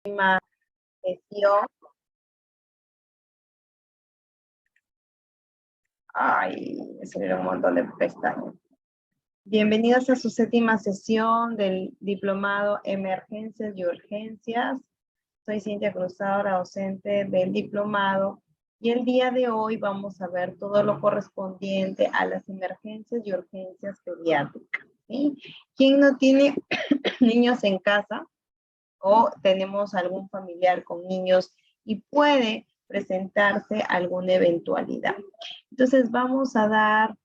Sesión. Ay, me salieron un montón de pestañas. Bienvenidos a su séptima sesión del Diplomado Emergencias y Urgencias. Soy Cintia Cruzadora, docente del Diplomado, y el día de hoy vamos a ver todo lo correspondiente a las emergencias y urgencias pediátricas, ¿sí? ¿Quién no tiene niños en casa o tenemos algún familiar con niños y puede presentarse alguna eventualidad? Entonces vamos a dar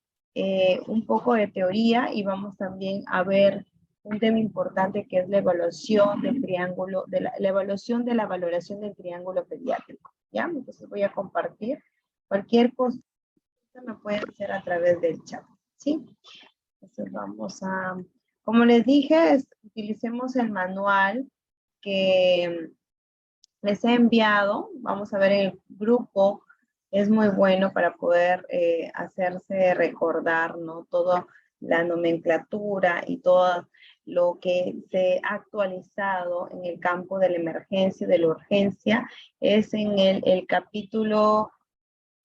un poco de teoría y vamos también a ver un tema importante que es la evaluación del triángulo, la evaluación de la valoración del triángulo pediátrico. ¿Ya? Entonces voy a compartir. Cualquier cosa me puede hacer a través del chat, ¿sí? Entonces vamos a, como les dije, utilicemos el manual que les he enviado. Vamos a ver el grupo. Es muy bueno para poder hacerse recordar, ¿no? Toda la nomenclatura y todo lo que se ha actualizado en el campo de la emergencia y de la urgencia. Es en el capítulo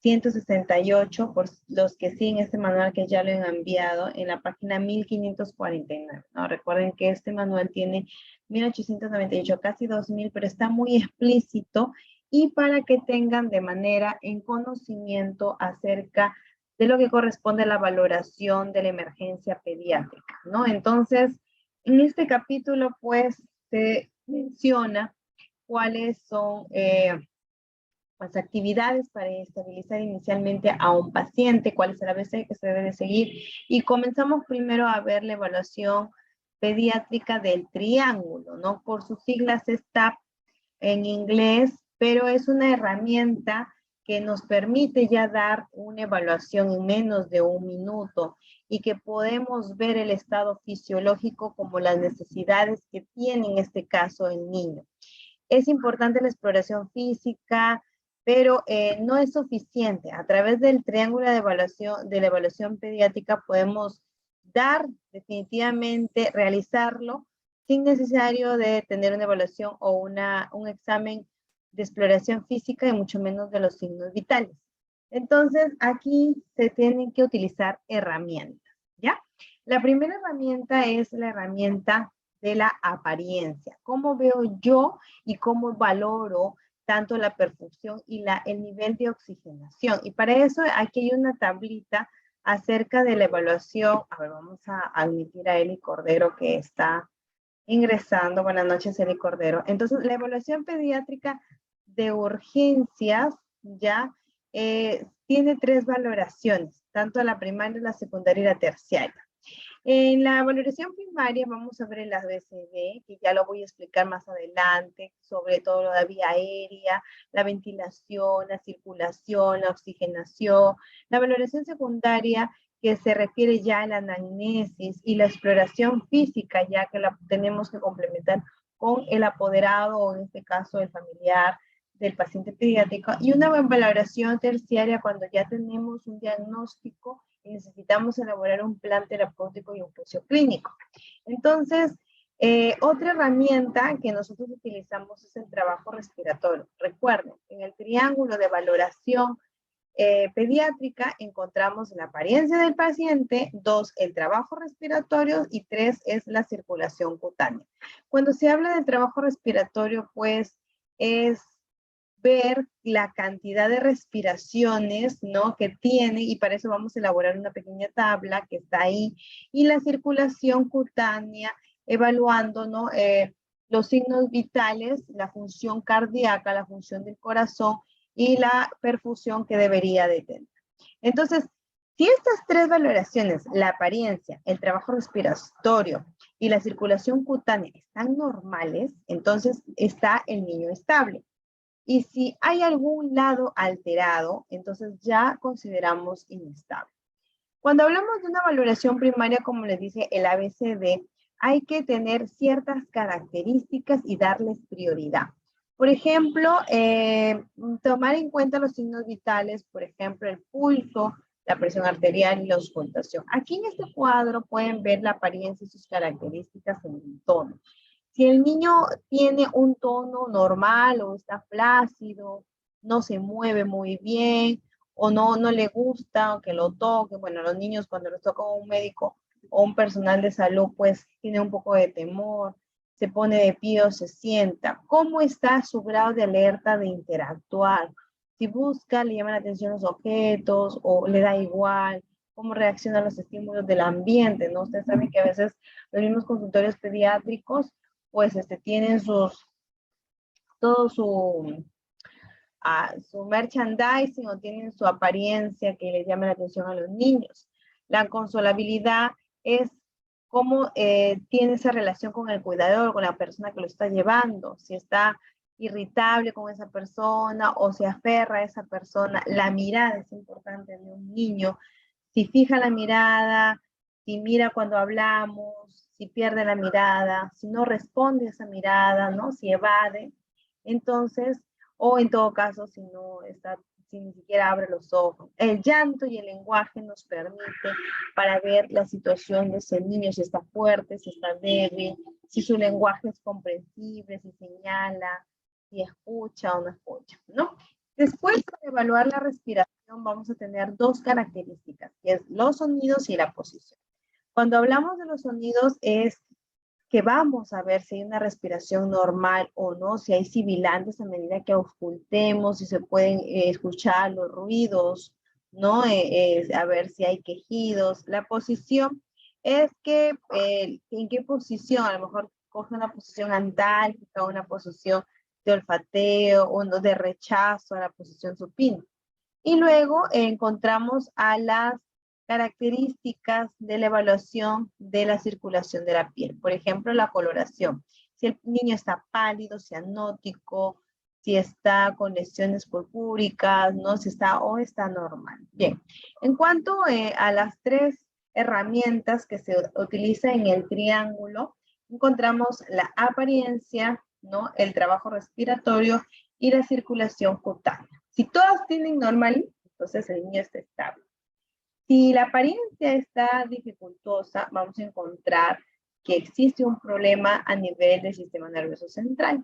168, por los que siguen este manual que ya lo han enviado, en la página 1549, ¿no? Recuerden que este manual tiene 1898, casi 2000, pero está muy explícito y para que tengan de manera en conocimiento acerca de lo que corresponde a la valoración de la emergencia pediátrica, ¿no? Entonces, en este capítulo, pues, se menciona cuáles son las actividades para estabilizar inicialmente a un paciente, cuál es el ABC que se debe de seguir. Y comenzamos primero a ver la evaluación pediátrica del triángulo, ¿no? Por sus siglas es TAP en inglés, pero es una herramienta que nos permite ya dar una evaluación en menos de un minuto y que podemos ver el estado fisiológico como las necesidades que tiene en este caso el niño. Es importante la exploración física, pero no es suficiente. A través del triángulo de la evaluación pediátrica podemos dar definitivamente, realizarlo sin necesario de tener una evaluación o un examen de exploración física y mucho menos de los signos vitales. Entonces, aquí se tienen que utilizar herramientas, ¿ya? La primera herramienta es la herramienta de la apariencia. ¿Cómo veo yo y cómo valoro tanto la perfusión y el nivel de oxigenación? Y para eso aquí hay una tablita acerca de la evaluación. A ver, vamos a admitir a Eli Cordero que está ingresando. Buenas noches, Eli Cordero. Entonces, la evaluación pediátrica de urgencias ya tiene 3 valoraciones, tanto la primaria, la secundaria y la terciaria. En la valoración primaria vamos a ver el ABCD, que ya lo voy a explicar más adelante, sobre todo la vía aérea, la ventilación, la circulación, la oxigenación. La valoración secundaria, que se refiere ya a la anamnesis y la exploración física, ya que la tenemos que complementar con el apoderado o en este caso el familiar del paciente pediátrico. Y una valoración terciaria cuando ya tenemos un diagnóstico y necesitamos elaborar un plan terapéutico y un juicio clínico. Entonces, otra herramienta que nosotros utilizamos es el trabajo respiratorio. Recuerden, en el triángulo de valoración pediátrica encontramos la apariencia del paciente, 2, el trabajo respiratorio y 3 es la circulación cutánea. Cuando se habla de trabajo respiratorio, pues es ver la cantidad de respiraciones, ¿no?, que tiene, y para eso vamos a elaborar una pequeña tabla que está ahí, y la circulación cutánea, evaluando, ¿no?, los signos vitales, la función cardíaca, la función del corazón y la perfusión que debería de tener. Entonces, si estas 3 valoraciones, la apariencia, el trabajo respiratorio y la circulación cutánea están normales, entonces está el niño estable. Y si hay algún lado alterado, entonces ya consideramos inestable. Cuando hablamos de una valoración primaria, como les dije, el ABCD, hay que tener ciertas características y darles prioridad. Por ejemplo, tomar en cuenta los signos vitales, por ejemplo, el pulso, la presión arterial y la auscultación. Aquí en este cuadro pueden ver la apariencia y sus características en el tono. Si el niño tiene un tono normal o está flácido, no se mueve muy bien, o no le gusta que lo toque, bueno, los niños cuando los toca un médico o un personal de salud, pues tiene un poco de temor, se pone de pie o se sienta. ¿Cómo está su grado de alerta de interactuar? Si busca, le llaman la atención los objetos o le da igual, cómo reacciona a los estímulos del ambiente, ¿no? Ustedes saben que a veces los mismos consultorios pediátricos pues tienen todo su merchandising o tienen su apariencia que les llama la atención a los niños. La consolabilidad es cómo tiene esa relación con el cuidador, con la persona que lo está llevando, si está irritable con esa persona o se aferra a esa persona. La mirada es importante de un niño. Si fija la mirada, si mira cuando hablamos, si pierde la mirada, si no responde a esa mirada, ¿no? Si evade, entonces, o en todo caso, si no está, si ni siquiera abre los ojos. El llanto y el lenguaje nos permite para ver la situación de ese niño, si está fuerte, si está débil, si su lenguaje es comprensible, si señala, si escucha o no escucha, ¿no? Después de evaluar la respiración, vamos a tener dos características, que es los sonidos y la posición. Cuando hablamos de los sonidos es que vamos a ver si hay una respiración normal o no, si hay sibilantes a medida que auscultemos, si se pueden escuchar los ruidos, ¿no? A ver si hay quejidos. La posición es que, ¿en qué posición? A lo mejor coge una posición antálgica, una posición de olfateo o no, de rechazo a la posición supina. Y luego encontramos a las características de la evaluación de la circulación de la piel. Por ejemplo, la coloración. Si el niño está pálido, cianótico, si está con lesiones purpúricas, ¿no? Si está o está normal. Bien, en cuanto a las tres herramientas que se utilizan en el triángulo, encontramos la apariencia, ¿no? El trabajo respiratorio y la circulación cutánea. Si todas tienen normal, entonces el niño está estable. Si la apariencia está dificultosa, vamos a encontrar que existe un problema a nivel del sistema nervioso central.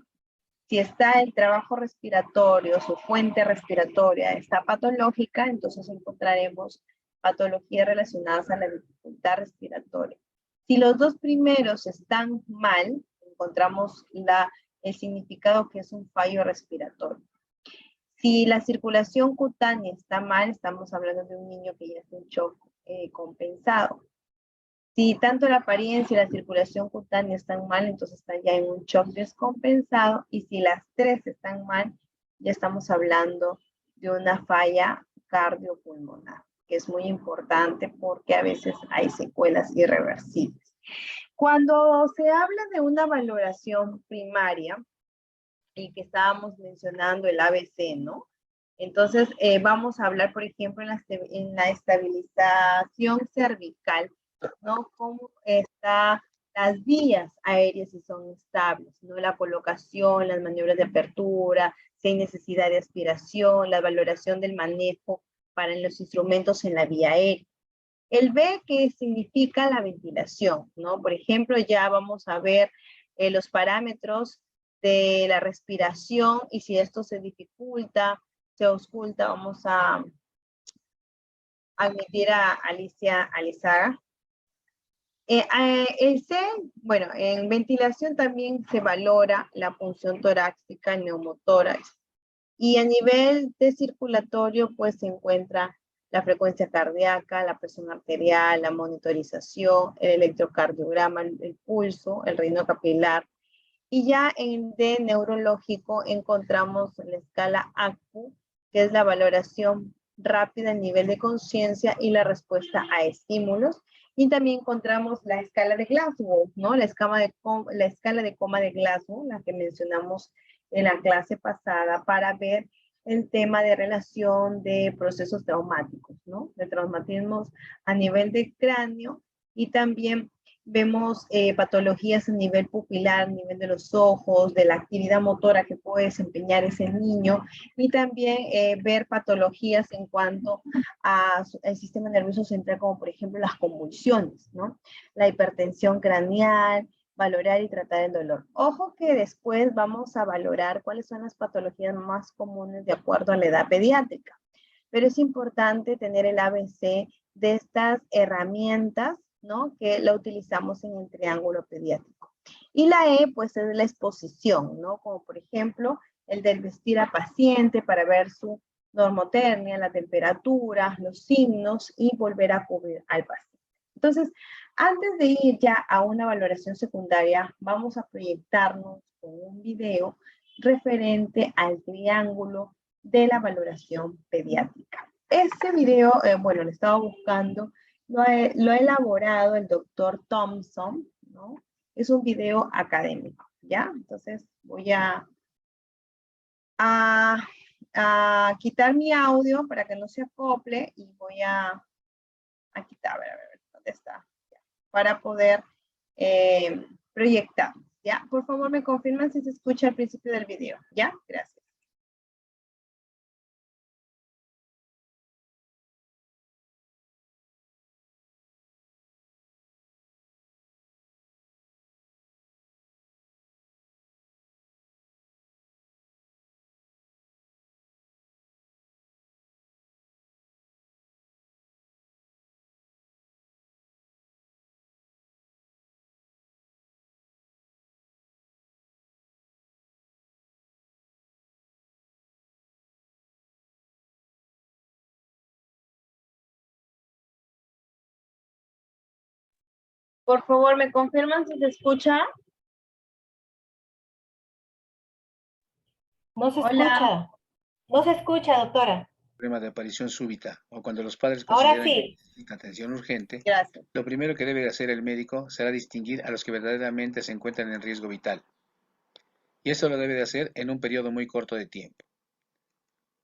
Si está el trabajo respiratorio, su fuente respiratoria está patológica, entonces encontraremos patologías relacionadas a la dificultad respiratoria. Si los dos primeros están mal, encontramos el significado que es un fallo respiratorio. Si la circulación cutánea está mal, estamos hablando de un niño que ya está en shock compensado. Si tanto la apariencia y la circulación cutánea están mal, entonces está ya en un shock descompensado. Y si las tres están mal, ya estamos hablando de una falla cardiopulmonar, que es muy importante porque a veces hay secuelas irreversibles. Cuando se habla de una valoración primaria, el que estábamos mencionando, el ABC, ¿no? Entonces, vamos a hablar, por ejemplo, en la estabilización cervical, ¿no? Cómo están las vías aéreas si son estables, ¿no? La colocación, las maniobras de apertura, si hay necesidad de aspiración, la valoración del manejo para los instrumentos en la vía aérea. El B, que significa la ventilación, ¿no? Por ejemplo, ya vamos a ver los parámetros de la respiración y si esto se dificulta, se ausculta, vamos a admitir a Alicia Alizaga. El C, bueno, en ventilación también se valora la punción torácica, el neumotórax. Y a nivel de circulatorio, pues se encuentra la frecuencia cardíaca, la presión arterial, la monitorización, el electrocardiograma, el pulso, el ritmo capilar. Y ya en de neurológico encontramos la escala ACU, que es la valoración rápida en nivel de conciencia y la respuesta a estímulos. Y también encontramos la escala de Glasgow, ¿no? La escala de coma de Glasgow, la que mencionamos en la clase pasada, para ver el tema de relación de procesos traumáticos, ¿no? De traumatismos a nivel de cráneo y también vemos patologías a nivel pupilar, a nivel de los ojos, de la actividad motora que puede desempeñar ese niño y también ver patologías en cuanto al sistema nervioso central, como por ejemplo las convulsiones, ¿no? La hipertensión craneal, valorar y tratar el dolor. Ojo que después vamos a valorar cuáles son las patologías más comunes de acuerdo a la edad pediátrica. Pero es importante tener el ABC de estas herramientas, ¿no? Que la utilizamos en el triángulo pediátrico. Y la E, pues, es la exposición, ¿no? Como por ejemplo, el del vestir a paciente para ver su normotermia, la temperatura, los signos y volver a cubrir al paciente. Entonces, antes de ir ya a una valoración secundaria, vamos a proyectarnos con un video referente al triángulo de la valoración pediátrica. Este video, bueno, lo estaba buscando, lo ha elaborado el doctor Thompson, ¿no? Es un video académico, ¿ya? Entonces voy a, a quitar mi audio para que no se acople y voy a quitar, a ver, ¿dónde está? Ya, para poder proyectar, ¿ya? Por favor, me confirman si se escucha al principio del video, ¿ya? Gracias. Por favor, ¿me confirman si se escucha? No se Hola. escucha. No se escucha, doctora. Problema de aparición súbita o cuando los padres Ahora consideran que sí. necesita atención urgente, Gracias. lo primero que debe hacer el médico será distinguir a los que verdaderamente se encuentran en riesgo vital. Y esto lo debe de hacer en un periodo muy corto de tiempo.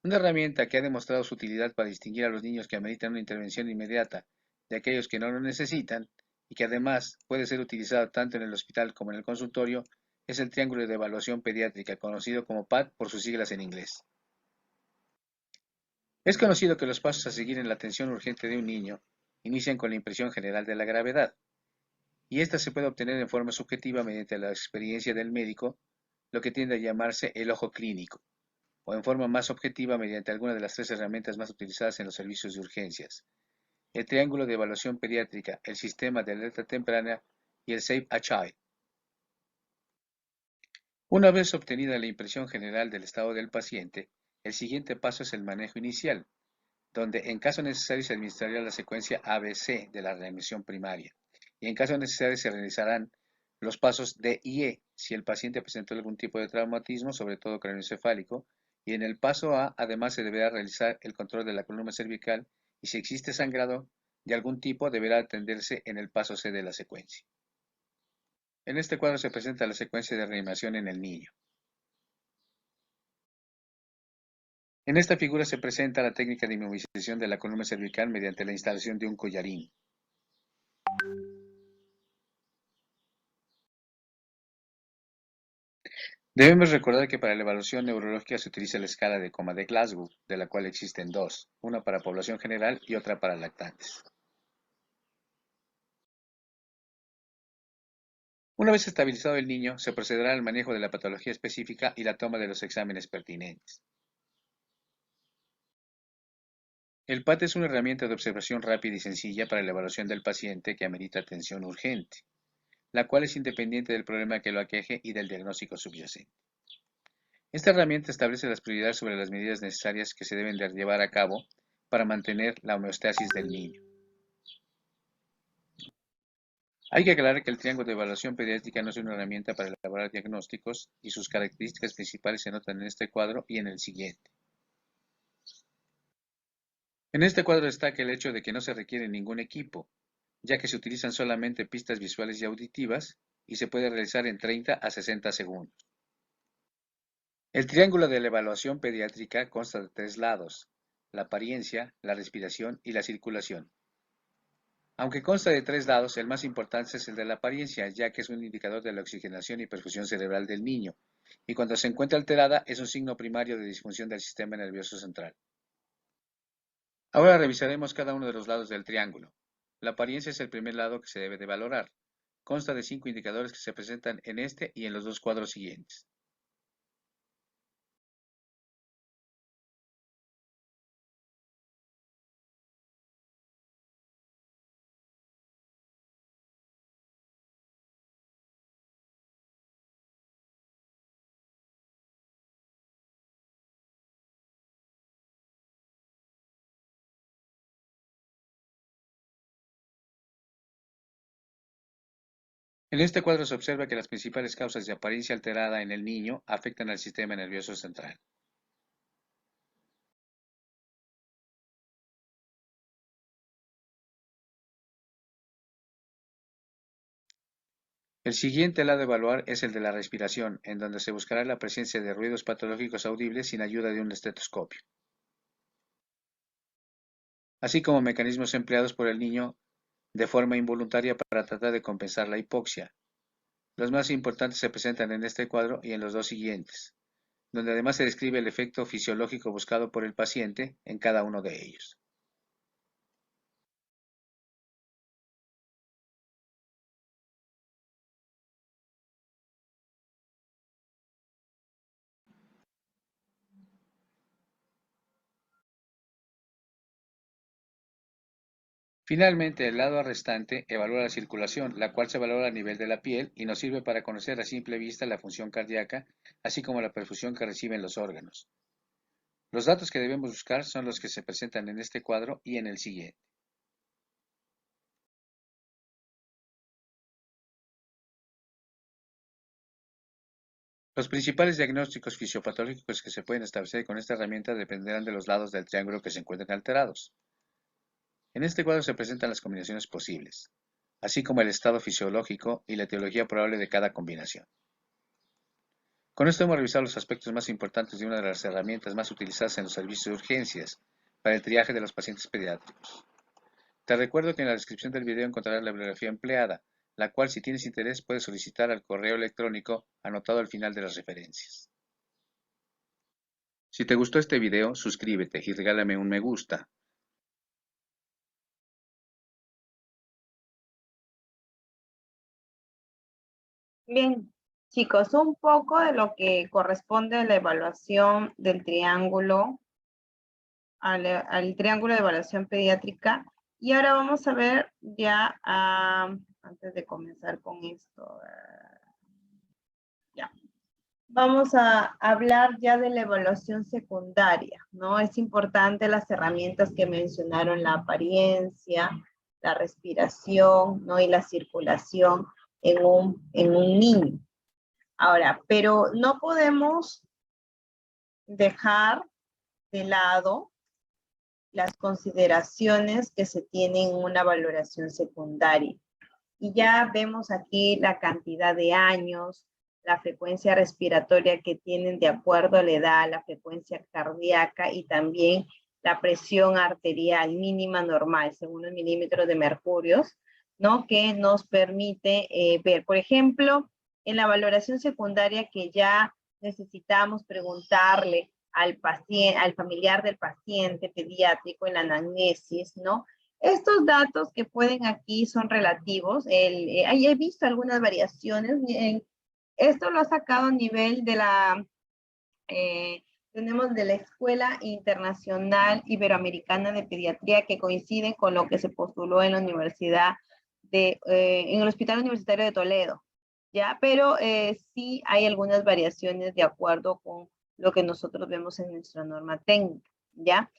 Una herramienta que ha demostrado su utilidad para distinguir a los niños que ameritan una intervención inmediata de aquellos que no lo necesitan y que además puede ser utilizada tanto en el hospital como en el consultorio es el triángulo de evaluación pediátrica, conocido como PAD por sus siglas en inglés. Es conocido que los pasos a seguir en la atención urgente de un niño inician con la impresión general de la gravedad, y esta se puede obtener en forma subjetiva mediante la experiencia del médico, lo que tiende a llamarse el ojo clínico, o en forma más objetiva mediante alguna de las tres herramientas más utilizadas en los servicios de urgencias: el triángulo de evaluación pediátrica, el sistema de alerta temprana y el Safe a Child. Una vez obtenida la impresión general del estado del paciente, el siguiente paso es el manejo inicial, donde en caso necesario se administrará la secuencia ABC de la reanimación primaria, y en caso necesario se realizarán los pasos D y E si el paciente presentó algún tipo de traumatismo, sobre todo craneoencefálico, y en el paso A además se deberá realizar el control de la columna cervical y si existe sangrado de algún tipo deberá atenderse en el paso C de la secuencia. En este cuadro se presenta la secuencia de reanimación en el niño. En esta figura se presenta la técnica de inmovilización de la columna cervical mediante la instalación de un collarín. Debemos recordar que para la evaluación neurológica se utiliza la escala de Coma de Glasgow, de la cual existen dos, una para población general y otra para lactantes. Una vez estabilizado el niño, se procederá al manejo de la patología específica y la toma de los exámenes pertinentes. El PAT es una herramienta de observación rápida y sencilla para la evaluación del paciente que amerita atención urgente, la cual es independiente del problema que lo aqueje y del diagnóstico subyacente. Esta herramienta establece las prioridades sobre las medidas necesarias que se deben de llevar a cabo para mantener la homeostasis del niño. Hay que aclarar que el triángulo de evaluación pediátrica no es una herramienta para elaborar diagnósticos y sus características principales se notan en este cuadro y en el siguiente. En este cuadro destaca el hecho de que no se requiere ningún equipo, ya que se utilizan solamente pistas visuales y auditivas y se puede realizar en 30 a 60 segundos. El triángulo de la evaluación pediátrica consta de tres lados: la apariencia, la respiración y la circulación. Aunque consta de tres lados, el más importante es el de la apariencia, ya que es un indicador de la oxigenación y perfusión cerebral del niño, y cuando se encuentra alterada es un signo primario de disfunción del sistema nervioso central. Ahora revisaremos cada uno de los lados del triángulo. La apariencia es el primer lado que se debe de valorar. Consta de 5 indicadores que se presentan en este y en los dos cuadros siguientes. En este cuadro se observa que las principales causas de apariencia alterada en el niño afectan al sistema nervioso central. El siguiente lado a evaluar es el de la respiración, en donde se buscará la presencia de ruidos patológicos audibles sin ayuda de un estetoscopio, así como mecanismos empleados por el niño de forma involuntaria para tratar de compensar la hipoxia. Los más importantes se presentan en este cuadro y en los dos siguientes, donde además se describe el efecto fisiológico buscado por el paciente en cada uno de ellos. Finalmente, el lado restante evalúa la circulación, la cual se valora a nivel de la piel y nos sirve para conocer a simple vista la función cardíaca, así como la perfusión que reciben los órganos. Los datos que debemos buscar son los que se presentan en este cuadro y en el siguiente. Los principales diagnósticos fisiopatológicos que se pueden establecer con esta herramienta dependerán de los lados del triángulo que se encuentren alterados. En este cuadro se presentan las combinaciones posibles, así como el estado fisiológico y la etiología probable de cada combinación. Con esto hemos revisado los aspectos más importantes de una de las herramientas más utilizadas en los servicios de urgencias para el triaje de los pacientes pediátricos. Te recuerdo que en la descripción del video encontrarás la bibliografía empleada, la cual si tienes interés puedes solicitar al correo electrónico anotado al final de las referencias. Si te gustó este video, suscríbete y regálame un me gusta. Bien, chicos, un poco de lo que corresponde a la evaluación del triángulo, al triángulo de evaluación pediátrica. Y ahora vamos a ver ya, antes de comenzar con esto, ya. Vamos a hablar ya de la evaluación secundaria, ¿no? Es importante las herramientas que mencionaron, la apariencia, la respiración, ¿no? Y la circulación en un niño. Ahora, pero no podemos dejar de lado las consideraciones que se tienen en una valoración secundaria. Y ya vemos aquí la cantidad de años, la frecuencia respiratoria que tienen de acuerdo a la edad, la frecuencia cardíaca y también la presión arterial mínima normal, según el milímetro de mercurio, ¿no? Que nos permite ver, por ejemplo, en la valoración secundaria que ya necesitamos preguntarle al paciente, al familiar del paciente pediátrico en la anamnesis, ¿no? Estos datos que pueden aquí son relativos. He visto algunas variaciones. Esto lo ha sacado a nivel de la, tenemos de la Escuela Internacional Iberoamericana de Pediatría, que coincide con lo que se postuló en la Universidad en el Hospital Universitario de Toledo. ¿Ya? Pero sí hay algunas variaciones de acuerdo con lo que nosotros vemos en nuestra norma técnica, ¿ya?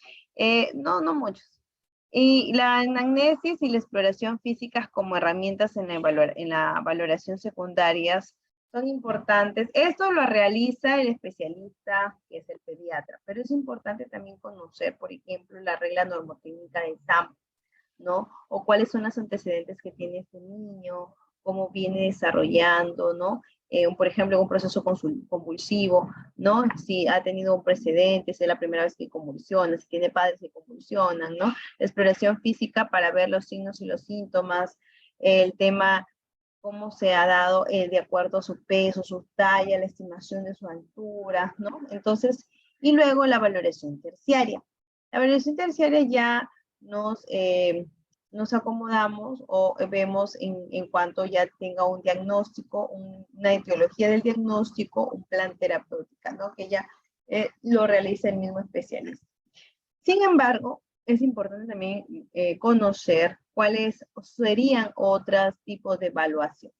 No muchos. Y la anamnesis y la exploración físicas como herramientas en la valoración secundarias son importantes. Esto lo realiza el especialista, que es el pediatra, pero es importante también conocer, por ejemplo, la regla normotécnica de SAM, ¿no? O cuáles son los antecedentes que tiene este niño, cómo viene desarrollando, ¿no? Por ejemplo, un proceso convulsivo, ¿no? Si ha tenido un precedente, si es la primera vez que convulsiona, si tiene padres que convulsionan, ¿no? La exploración física para ver los signos y los síntomas, el tema, cómo se ha dado de acuerdo a su peso, su talla, la estimación de su altura, ¿no? Entonces, y luego la valoración terciaria. La valoración terciaria ya nos nos acomodamos o vemos en cuanto ya tenga un diagnóstico, una etiología del diagnóstico, un plan terapéutico, ¿no? Que ya lo realiza el mismo especialista. Sin embargo, es importante también conocer cuáles serían otros tipos de evaluación.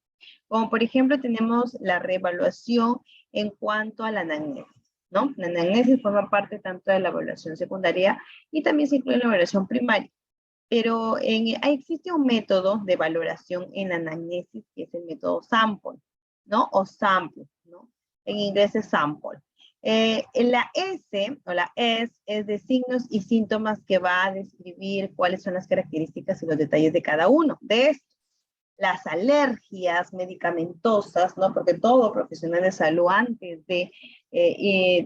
Como por ejemplo tenemos la reevaluación en cuanto a la anamnesis, ¿no? La anamnesis forma parte tanto de la evaluación secundaria y también se incluye en la evaluación primaria. Pero existe un método de valoración en la anamnesis que es el método sample, ¿no? O sample, ¿no? En inglés es sample. La S o la S es de signos y síntomas que va a describir cuáles son las características y los detalles de cada uno de estos. Las alergias medicamentosas, ¿no? Porque todo profesional de salud antes de,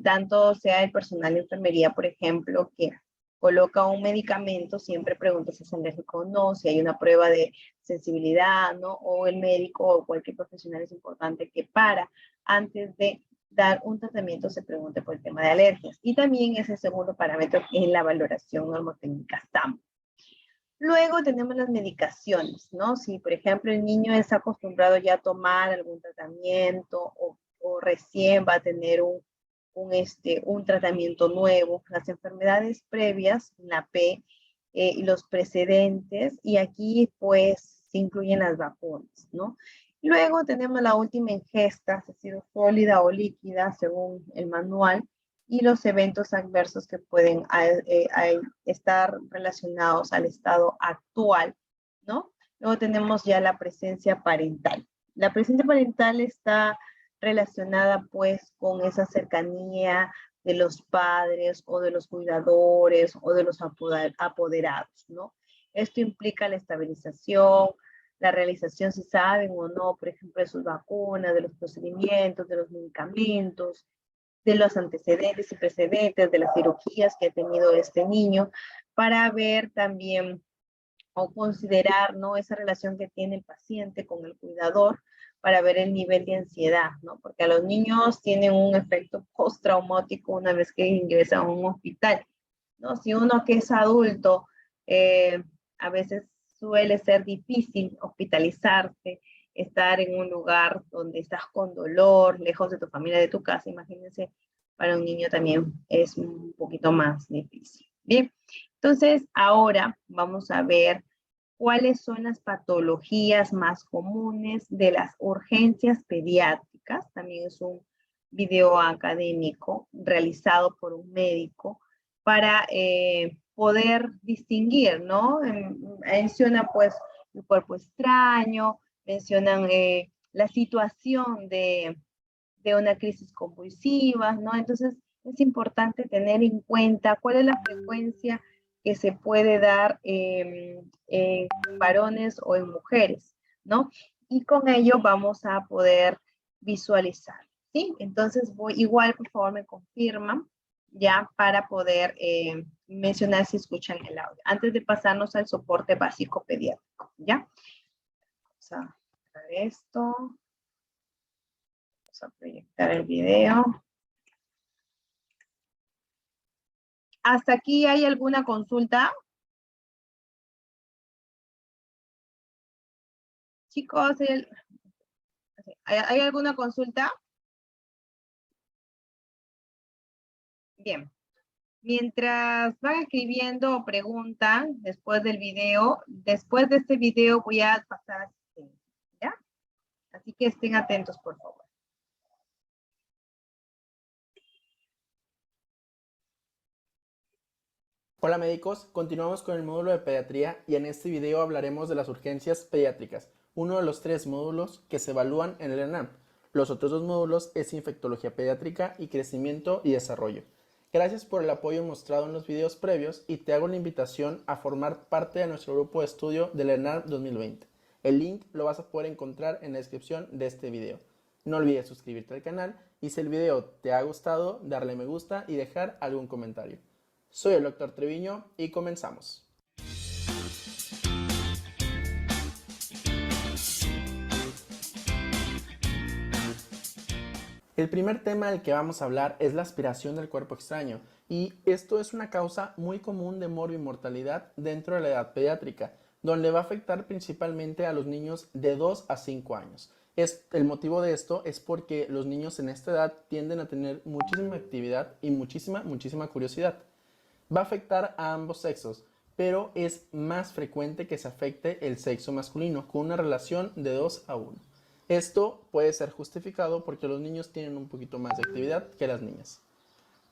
tanto sea el personal de enfermería, por ejemplo, que coloca un medicamento, siempre pregunta si es alérgico o no, si hay una prueba de sensibilidad, ¿no? O el médico o cualquier profesional es importante que antes de dar un tratamiento se pregunte por el tema de alergias. Y también es el segundo parámetro en la valoración normotécnica SAM. Luego tenemos las medicaciones, ¿no? Si, por ejemplo, el niño es acostumbrado ya a tomar algún tratamiento o recién va a tener un tratamiento nuevo, las enfermedades previas, la P, y los precedentes, y aquí pues se incluyen las vacunas, ¿no? Luego tenemos la última ingesta, si ha sido sólida o líquida, según el manual, y los eventos adversos que pueden estar relacionados al estado actual, ¿no? Luego tenemos ya la presencia parental. La presencia parental está relacionada pues con esa cercanía de los padres o de los cuidadores o de los apoderados, ¿no? Esto implica la estabilización, la realización, si saben o no, por ejemplo, de sus vacunas, de los procedimientos, de los medicamentos, de los antecedentes y precedentes, de las cirugías que ha tenido este niño, para ver también o considerar, ¿no? Esa relación que tiene el paciente con el cuidador para ver el nivel de ansiedad, ¿no? Porque a los niños tienen un efecto postraumático una vez que ingresan a un hospital, ¿no? Si uno que es adulto, a veces suele ser difícil hospitalizarse, estar en un lugar donde estás con dolor, lejos de tu familia, de tu casa, imagínense, para un niño también es un poquito más difícil. Bien, entonces ahora vamos a ver cuáles son las patologías más comunes de las urgencias pediátricas. También es un video académico realizado por un médico para poder distinguir, ¿no? Menciona pues el cuerpo extraño, mencionan la situación de una crisis convulsiva, ¿no? Entonces es importante tener en cuenta cuál es la frecuencia que se puede dar en varones o en mujeres, ¿no? Y con ello vamos a poder visualizar, ¿sí? Entonces igual por favor me confirman ya para poder mencionar si escuchan el audio, antes de pasarnos al soporte básico pediátrico, ¿ya? Vamos a ver esto. Vamos a proyectar el video. ¿Hasta aquí hay alguna consulta? Chicos, ¿hay alguna consulta? Bien. Mientras van escribiendo o preguntan después del video, después de este video voy a pasar a asistencia, ¿ya? Así que estén atentos, por favor. Hola médicos, continuamos con el módulo de pediatría y en este video hablaremos de las urgencias pediátricas, uno de los 3 módulos que se evalúan en el ENAM. Los otros 2 módulos es infectología pediátrica y crecimiento y desarrollo. Gracias por el apoyo mostrado en los videos previos y te hago la invitación a formar parte de nuestro grupo de estudio del ENAM 2020. El link lo vas a poder encontrar en la descripción de este video. No olvides suscribirte al canal y si el video te ha gustado, darle me gusta y dejar algún comentario. Soy el Dr. Treviño y comenzamos. El primer tema del que vamos a hablar es la aspiración del cuerpo extraño y esto es una causa muy común de morbimortalidad dentro de la edad pediátrica. donde va a afectar principalmente a los niños de 2 a 5 años. El motivo de esto es porque los niños en esta edad tienden a tener muchísima actividad y muchísima curiosidad. Va a afectar a ambos sexos, pero es más frecuente que se afecte el sexo masculino, con una relación de 2 a 1. Esto puede ser justificado porque los niños tienen un poquito más de actividad que las niñas.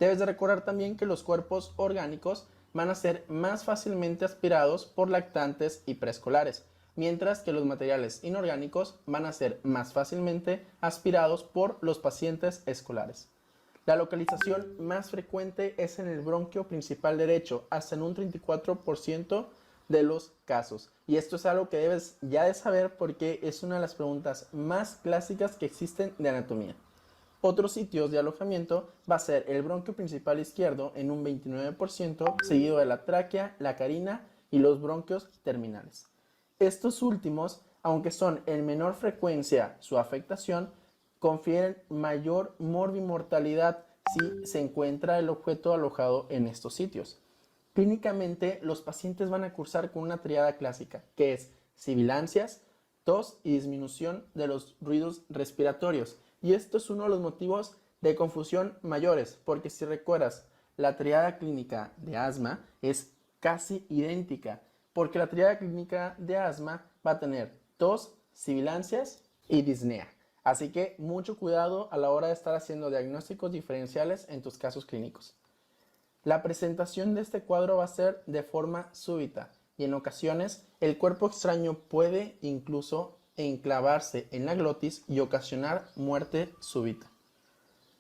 Debes de recordar también que los cuerpos orgánicos van a ser más fácilmente aspirados por lactantes y preescolares, mientras que los materiales inorgánicos van a ser más fácilmente aspirados por los pacientes escolares. La localización más frecuente es en el bronquio principal derecho, hasta en un 34% de los casos. Y esto es algo que debes ya de saber porque es una de las preguntas más clásicas que existen de anatomía. Otros sitios de alojamiento va a ser el bronquio principal izquierdo en un 29%, seguido de la tráquea, la carina y los bronquios terminales. Estos últimos, aunque son en menor frecuencia su afectación, confieren mayor morbimortalidad si se encuentra el objeto alojado en estos sitios. Clínicamente, los pacientes van a cursar con una triada clásica, que es sibilancias, tos y disminución de los ruidos respiratorios. Y esto es uno de los motivos de confusión mayores, porque si recuerdas, la triada clínica de asma es casi idéntica, porque la triada clínica de asma va a tener tos, sibilancias y disnea. Así que mucho cuidado a la hora de estar haciendo diagnósticos diferenciales en tus casos clínicos. La presentación de este cuadro va a ser de forma súbita y en ocasiones el cuerpo extraño puede incluso enclavarse en la glotis y ocasionar muerte súbita.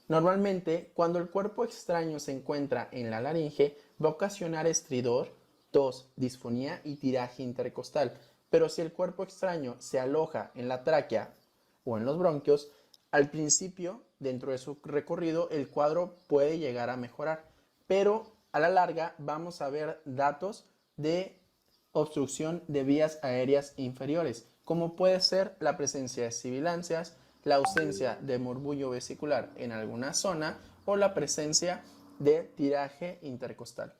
Normalmente, cuando el cuerpo extraño se encuentra en la laringe, va a ocasionar estridor, tos, disfonía y tiraje intercostal. Pero si el cuerpo extraño se aloja en la tráquea o en los bronquios, al principio, dentro de su recorrido, el cuadro puede llegar a mejorar. Pero a la larga vamos a ver datos de obstrucción de vías aéreas inferiores, como puede ser la presencia de sibilancias, la ausencia de murmullo vesicular en alguna zona o la presencia de tiraje intercostal.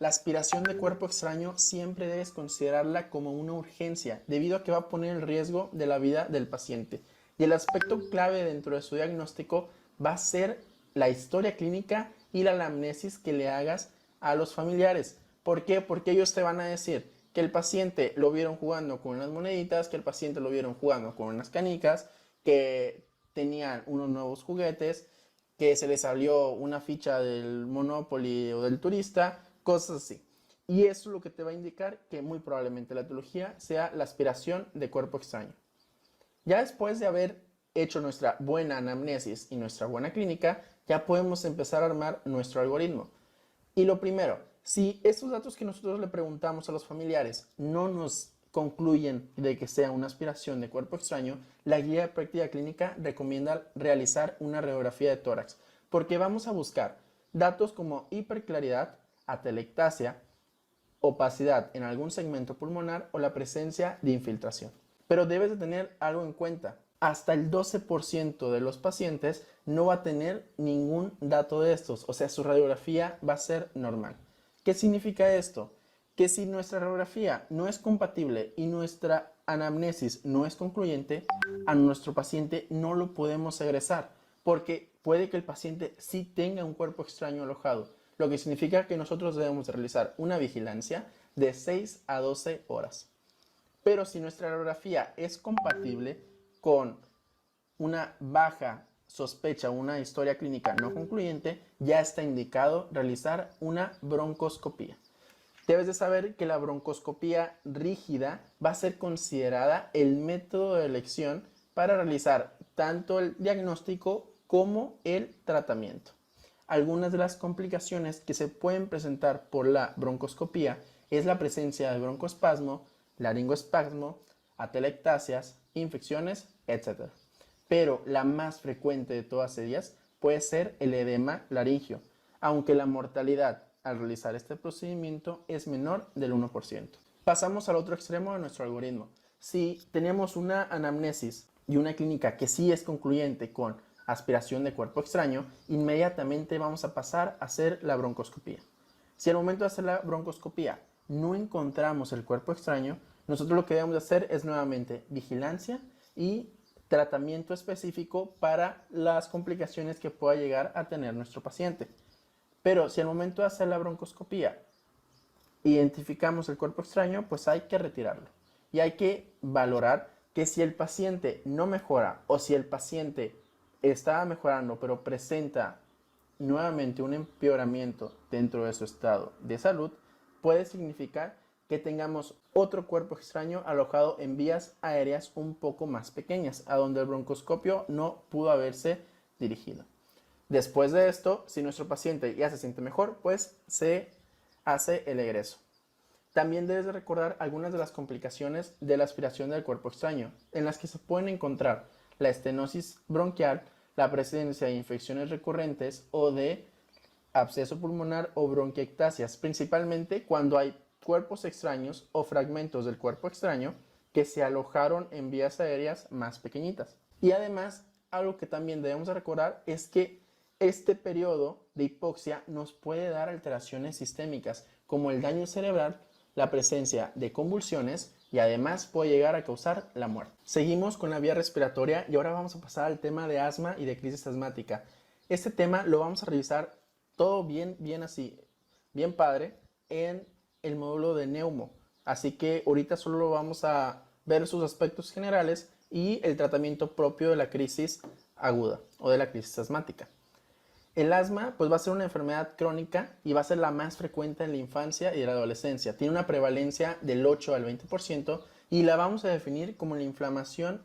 La aspiración de cuerpo extraño siempre debes considerarla como una urgencia, debido a que va a poner en riesgo de la vida del paciente. Y el aspecto clave dentro de su diagnóstico va a ser la historia clínica y la anamnesis que le hagas a los familiares. ¿Por qué? Porque ellos te van a decir que el paciente lo vieron jugando con unas moneditas, que el paciente lo vieron jugando con unas canicas, que tenían unos nuevos juguetes, que se les salió una ficha del Monopoly o del Turista, cosas así. Y eso es lo que te va a indicar que muy probablemente la etiología sea la aspiración de cuerpo extraño. Ya después de haber hecho nuestra buena anamnesis y nuestra buena clínica, ya podemos empezar a armar nuestro algoritmo. Y lo primero, si estos datos que nosotros le preguntamos a los familiares no nos concluyen de que sea una aspiración de cuerpo extraño, la guía de práctica clínica recomienda realizar una radiografía de tórax, porque vamos a buscar datos como hiperclaridad, atelectasia, opacidad en algún segmento pulmonar o la presencia de infiltración. Pero debes de tener algo en cuenta. Hasta el 12% de los pacientes no va a tener ningún dato de estos, o sea, su radiografía va a ser normal. ¿Qué significa esto? Que si nuestra radiografía no es compatible y nuestra anamnesis no es concluyente, a nuestro paciente no lo podemos egresar, porque puede que el paciente sí tenga un cuerpo extraño alojado, lo que significa que nosotros debemos realizar una vigilancia de 6 a 12 horas. Pero si nuestra radiografía es compatible con una baja sospecha, una historia clínica no concluyente, ya está indicado realizar una broncoscopía. Debes de saber que la broncoscopía rígida va a ser considerada el método de elección para realizar tanto el diagnóstico como el tratamiento. Algunas de las complicaciones que se pueden presentar por la broncoscopía es la presencia de broncoespasmo, laringoespasmo, atelectasias, infecciones, etc. Pero la más frecuente de todas ellas puede ser el edema laringio, aunque la mortalidad al realizar este procedimiento es menor del 1%. Pasamos al otro extremo de nuestro algoritmo. Si tenemos una anamnesis y una clínica que sí es concluyente con aspiración de cuerpo extraño, inmediatamente vamos a pasar a hacer la broncoscopía. Si al momento de hacer la broncoscopía no encontramos el cuerpo extraño, Nosotros lo que debemos hacer es nuevamente vigilancia y tratamiento específico para las complicaciones que pueda llegar a tener nuestro paciente. Pero si al momento de hacer la broncoscopía identificamos el cuerpo extraño, pues hay que retirarlo. Y hay que valorar que si el paciente no mejora o si el paciente está mejorando pero presenta nuevamente un empeoramiento dentro de su estado de salud, puede significar que tengamos otro cuerpo extraño alojado en vías aéreas un poco más pequeñas, a donde el broncoscopio no pudo haberse dirigido. Después de esto, si nuestro paciente ya se siente mejor, pues se hace el egreso. También debes de recordar algunas de las complicaciones de la aspiración del cuerpo extraño, en las que se pueden encontrar la estenosis bronquial, la presencia de infecciones recurrentes o de absceso pulmonar o bronquiectasias, principalmente cuando hay cuerpos extraños o fragmentos del cuerpo extraño que se alojaron en vías aéreas más pequeñitas. Y además, algo que también debemos de recordar es que este periodo de hipoxia nos puede dar alteraciones sistémicas, como el daño cerebral, la presencia de convulsiones y además puede llegar a causar la muerte. Seguimos con la vía respiratoria y ahora vamos a pasar al tema de asma y de crisis asmática. Este tema lo vamos a revisar todo bien así, bien padre, en el módulo de neumo. Así que ahorita solo vamos a ver sus aspectos generales y el tratamiento propio de la crisis aguda o de la crisis asmática. El asma pues va a ser una enfermedad crónica y va a ser la más frecuente en la infancia y en la adolescencia. Tiene una prevalencia del 8 al 20% y la vamos a definir como la inflamación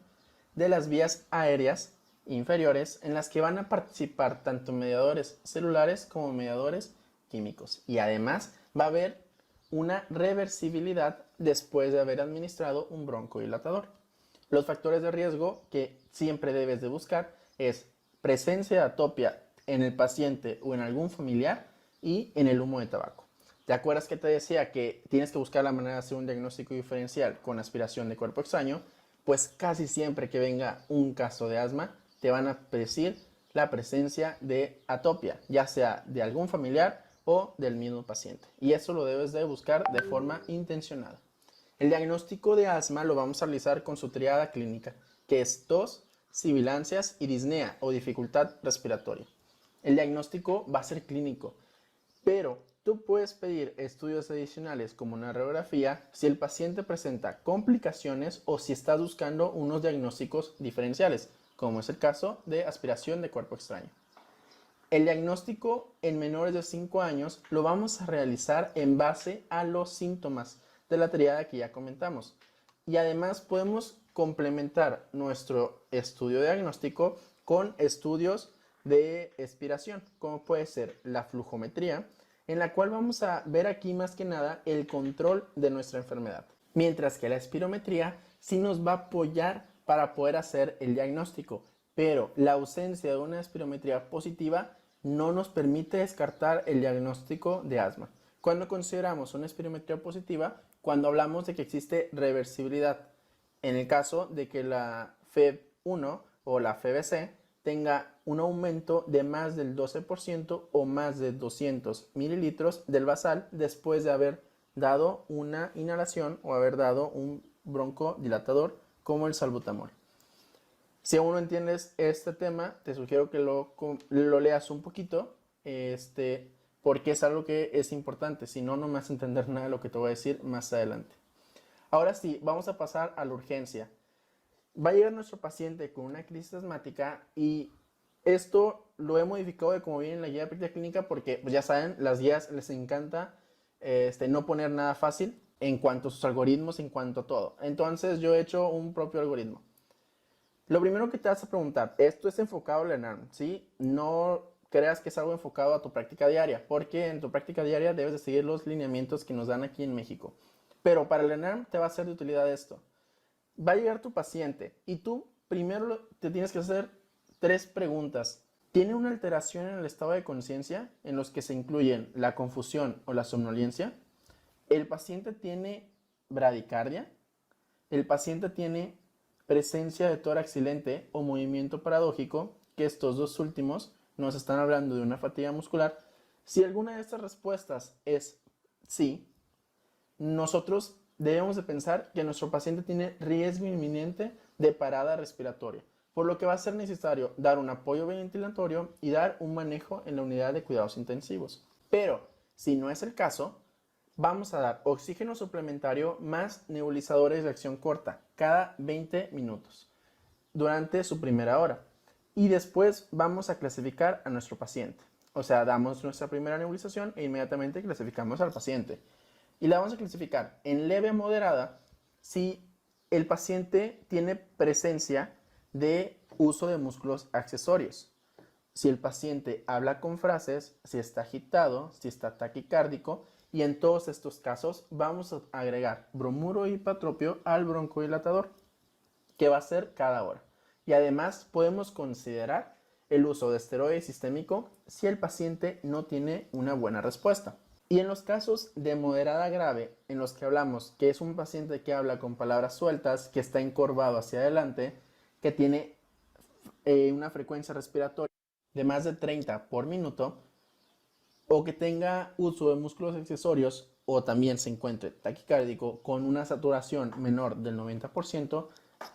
de las vías aéreas inferiores en las que van a participar tanto mediadores celulares como mediadores químicos. Y además va a haber una reversibilidad después de haber administrado un broncodilatador. Los factores de riesgo que siempre debes de buscar es presencia de atopia en el paciente o en algún familiar y en el humo de tabaco. ¿Te acuerdas que te decía que tienes que buscar la manera de hacer un diagnóstico diferencial con aspiración de cuerpo extraño? Pues casi siempre que venga un caso de asma, te van a decir la presencia de atopia, ya sea de algún familiar o del mismo paciente. Y eso lo debes de buscar de forma intencionada. El diagnóstico de asma lo vamos a realizar con su triada clínica, que es tos, sibilancias y disnea o dificultad respiratoria. El diagnóstico va a ser clínico, pero tú puedes pedir estudios adicionales como una radiografía si el paciente presenta complicaciones o si estás buscando unos diagnósticos diferenciales, como es el caso de aspiración de cuerpo extraño. El diagnóstico en menores de 5 años lo vamos a realizar en base a los síntomas de la triada que ya comentamos. Y además podemos complementar nuestro estudio diagnóstico con estudios de expiración, como puede ser la flujometría, en la cual vamos a ver aquí más que nada el control de nuestra enfermedad. Mientras que la espirometría sí nos va a apoyar para poder hacer el diagnóstico, pero la ausencia de una espirometría positiva no nos permite descartar el diagnóstico de asma. Cuando consideramos una espirometría positiva, cuando hablamos de que existe reversibilidad, en el caso de que la FEV1 o la FEVC tenga un aumento de más del 12% o más de 200 mililitros del basal después de haber dado una inhalación o haber dado un broncodilatador como el salbutamol. Si aún no entiendes este tema, te sugiero que lo leas un poquito, porque es algo que es importante, si no, no me vas a entender nada de lo que te voy a decir más adelante. Ahora sí, vamos a pasar a la urgencia. Va a llegar nuestro paciente con una crisis asmática y esto lo he modificado de como viene en la guía de práctica clínica porque, pues ya saben, las guías les encanta no poner nada fácil en cuanto a sus algoritmos, en cuanto a todo. Entonces yo he hecho un propio algoritmo. Lo primero que te vas a preguntar, esto es enfocado al ENARM, ¿sí? No creas que es algo enfocado a tu práctica diaria, porque en tu práctica diaria debes de seguir los lineamientos que nos dan aquí en México. Pero para el ENARM te va a ser de utilidad esto. Va a llegar tu paciente y tú primero te tienes que hacer 3 preguntas. ¿Tiene una alteración en el estado de conciencia en los que se incluyen la confusión o la somnolencia? ¿El paciente tiene bradicardia? ¿El paciente tiene presencia de tórax silente o movimiento paradójico? Que estos dos últimos nos están hablando de una fatiga muscular. Si alguna de estas respuestas es sí, nosotros debemos de pensar que nuestro paciente tiene riesgo inminente de parada respiratoria, por lo que va a ser necesario dar un apoyo ventilatorio y dar un manejo en la unidad de cuidados intensivos. Pero, si no es el caso, vamos a dar oxígeno suplementario más nebulizadores de acción corta cada 20 minutos durante su primera hora. Y después vamos a clasificar a nuestro paciente. O sea, damos nuestra primera nebulización e inmediatamente clasificamos al paciente. Y la vamos a clasificar en leve a moderada si el paciente tiene presencia de uso de músculos accesorios. Si el paciente habla con frases, si está agitado, si está taquicárdico, y en todos estos casos vamos a agregar bromuro hipatropio al broncodilatador, que va a ser cada hora. Y además podemos considerar el uso de esteroide sistémico si el paciente no tiene una buena respuesta. Y en los casos de moderada grave, en los que hablamos que es un paciente que habla con palabras sueltas, que está encorvado hacia adelante, que tiene una frecuencia respiratoria de más de 30 por minuto, o que tenga uso de músculos accesorios, o también se encuentre taquicárdico con una saturación menor del 90%,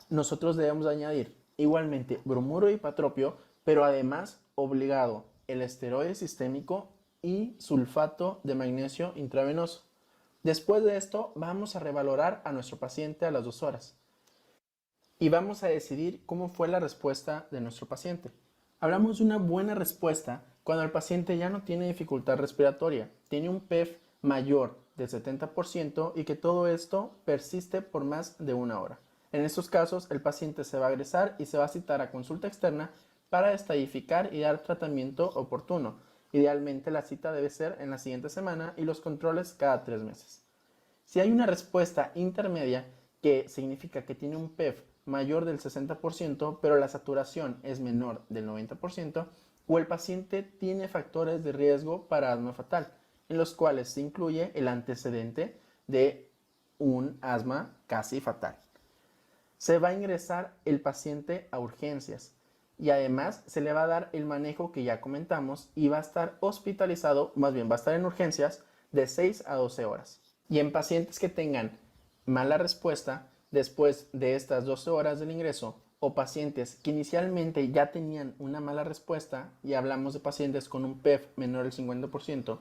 nosotros debemos añadir igualmente bromuro hipatropio, pero además obligado el esteroide sistémico y sulfato de magnesio intravenoso. Después de esto vamos a revalorar a nuestro paciente a las 2 horas y vamos a decidir cómo fue la respuesta de nuestro paciente. Hablamos de una buena respuesta cuando el paciente ya no tiene dificultad respiratoria, tiene un PEF mayor del 70% y que todo esto persiste por más de 1 hora. En estos casos, el paciente se va a egresar y se va a citar a consulta externa para estadificar y dar tratamiento oportuno. Idealmente, la cita debe ser en la siguiente semana y los controles cada 3 meses. Si hay una respuesta intermedia, que significa que tiene un PEF mayor del 60%, pero la saturación es menor del 90%, o el paciente tiene factores de riesgo para asma fatal, en los cuales se incluye el antecedente de un asma casi fatal. Se va a ingresar el paciente a urgencias y además se le va a dar el manejo que ya comentamos y va a estar hospitalizado, más bien va a estar en urgencias de 6 a 12 horas. Y en pacientes que tengan mala respuesta después de estas 12 horas del ingreso, o pacientes que inicialmente ya tenían una mala respuesta, y hablamos de pacientes con un PEF menor del 50%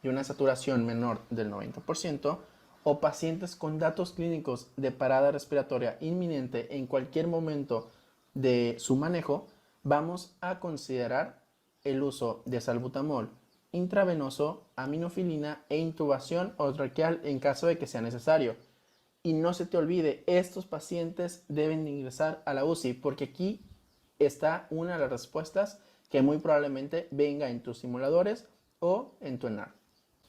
y una saturación menor del 90%, o pacientes con datos clínicos de parada respiratoria inminente en cualquier momento de su manejo, vamos a considerar el uso de salbutamol intravenoso, aminofilina e intubación traqueal en caso de que sea necesario. Y no se te olvide, estos pacientes deben ingresar a la UCI porque aquí está una de las respuestas que muy probablemente venga en tus simuladores o en tu ENAR.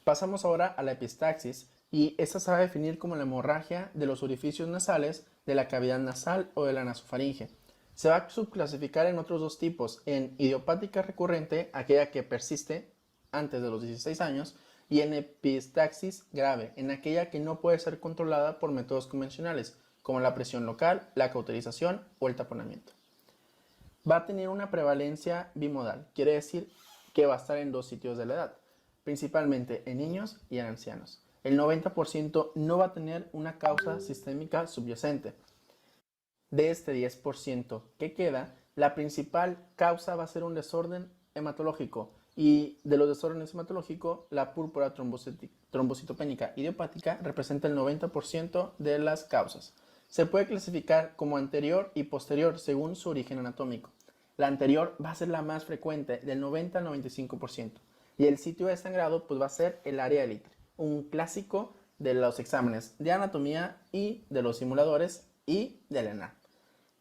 Pasamos ahora a la epistaxis y esta se va a definir como la hemorragia de los orificios nasales, de la cavidad nasal o de la nasofaringe. Se va a subclasificar en otros dos tipos, en idiopática recurrente, aquella que persiste antes de los 16 años, y en epistaxis grave, en aquella que no puede ser controlada por métodos convencionales, como la presión local, la cauterización o el taponamiento. Va a tener una prevalencia bimodal, quiere decir que va a estar en dos sitios de la edad, principalmente en niños y en ancianos. El 90% no va a tener una causa sistémica subyacente. De este 10% que queda, la principal causa va a ser un desorden hematológico, y de los desórdenes hematológicos, la púrpura trombocitopénica idiopática representa el 90% de las causas. Se puede clasificar como anterior y posterior según su origen anatómico. La anterior va a ser la más frecuente, del 90 al 95%, y el sitio de sangrado pues va a ser el área del itre, un clásico de los exámenes de anatomía y de los simuladores y del ENAR.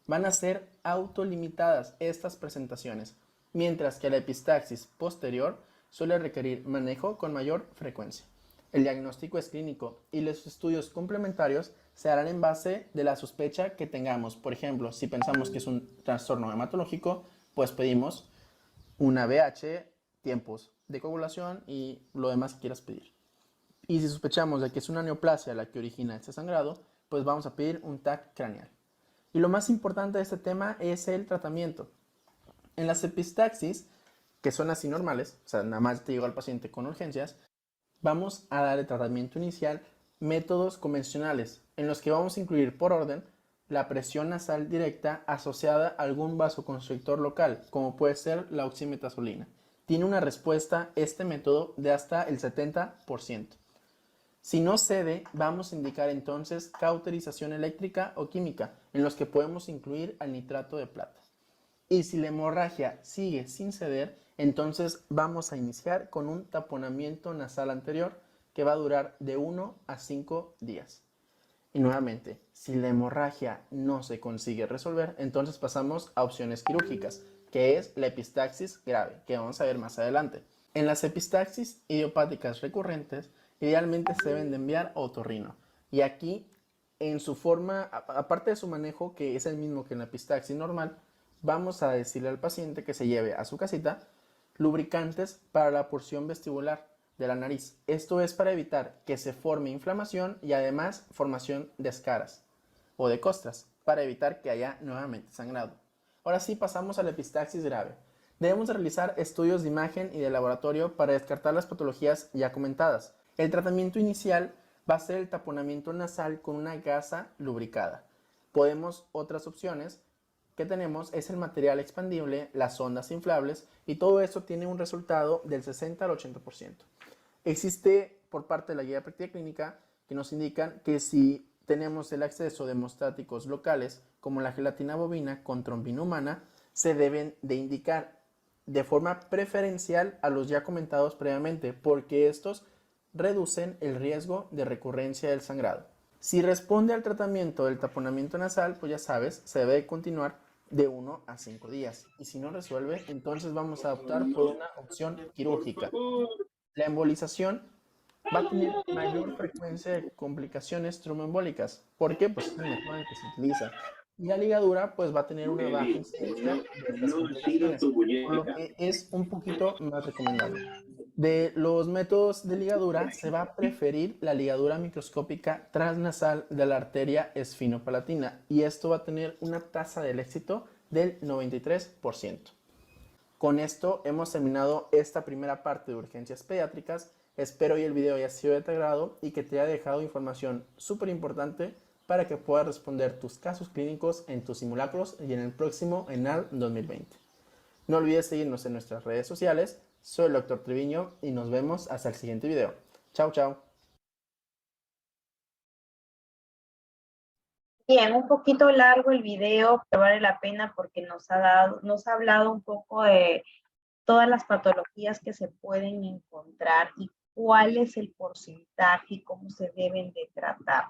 Van a ser autolimitadas estas presentaciones, mientras que la epistaxis posterior suele requerir manejo con mayor frecuencia. El diagnóstico es clínico y los estudios complementarios se harán en base de la sospecha que tengamos. Por ejemplo, si pensamos que es un trastorno hematológico, pues pedimos una BH, tiempos de coagulación y lo demás que quieras pedir. Y si sospechamos de que es una neoplasia la que origina este sangrado, pues vamos a pedir un TAC craneal. Y lo más importante de este tema es el tratamiento. En las epistaxis, que son así normales, o sea, nada más te llega al paciente con urgencias, vamos a dar el tratamiento inicial métodos convencionales, en los que vamos a incluir por orden la presión nasal directa asociada a algún vasoconstrictor local, como puede ser la oximetazolina. Tiene una respuesta este método de hasta el 70%. Si no cede, vamos a indicar entonces cauterización eléctrica o química, en los que podemos incluir al nitrato de plata. Y si la hemorragia sigue sin ceder, entonces vamos a iniciar con un taponamiento nasal anterior que va a durar de 1 a 5 días. Y nuevamente, si la hemorragia no se consigue resolver, entonces pasamos a opciones quirúrgicas, que es la epistaxis grave, que vamos a ver más adelante. En las epistaxis idiopáticas recurrentes, idealmente se deben de enviar a otorrino. Y aquí, en su forma, aparte de su manejo, que es el mismo que en la epistaxis normal, vamos a decirle al paciente que se lleve a su casita lubricantes para la porción vestibular de la nariz. Esto es para evitar que se forme inflamación y además formación de escaras o de costras, para evitar que haya nuevamente sangrado. Ahora sí pasamos a la epistaxis grave. Debemos realizar estudios de imagen y de laboratorio para descartar las patologías ya comentadas. El tratamiento inicial va a ser el taponamiento nasal con una gasa lubricada. Otras opciones que tenemos es el material expandible, las sondas inflables, y todo eso tiene un resultado del 60 al 80%. Existe por parte de la guía de práctica clínica que nos indican que si tenemos el acceso de hemostáticos locales como la gelatina bovina con trombina humana, se deben de indicar de forma preferencial a los ya comentados previamente, porque estos reducen el riesgo de recurrencia del sangrado. Si responde al tratamiento del taponamiento nasal, pues ya sabes, se debe continuar de 1 a 5 días. Y si no resuelve, entonces vamos a optar por una opción quirúrgica. La embolización va a tener mayor frecuencia de complicaciones tromboembólicas. ¿Por qué? Pues es el método en el que se utiliza. Y la ligadura pues va a tener una baja incidencia de estas complicaciones, por lo que es un poquito más recomendable. De los métodos de ligadura se va a preferir la ligadura microscópica transnasal de la arteria esfinopalatina, y esto va a tener una tasa del éxito del 93%. Con esto hemos terminado esta primera parte de urgencias pediátricas. Espero que el video haya sido de tu agrado y que te haya dejado información súper importante para que puedas responder tus casos clínicos en tus simulacros y en el próximo ENAL 2020. No olvides seguirnos en nuestras redes sociales. Soy el Dr. Treviño y nos vemos hasta el siguiente video. Chao, chao. Bien, un poquito largo el video, pero vale la pena porque nos ha hablado un poco de todas las patologías que se pueden encontrar y cuál es el porcentaje y cómo se deben de tratar.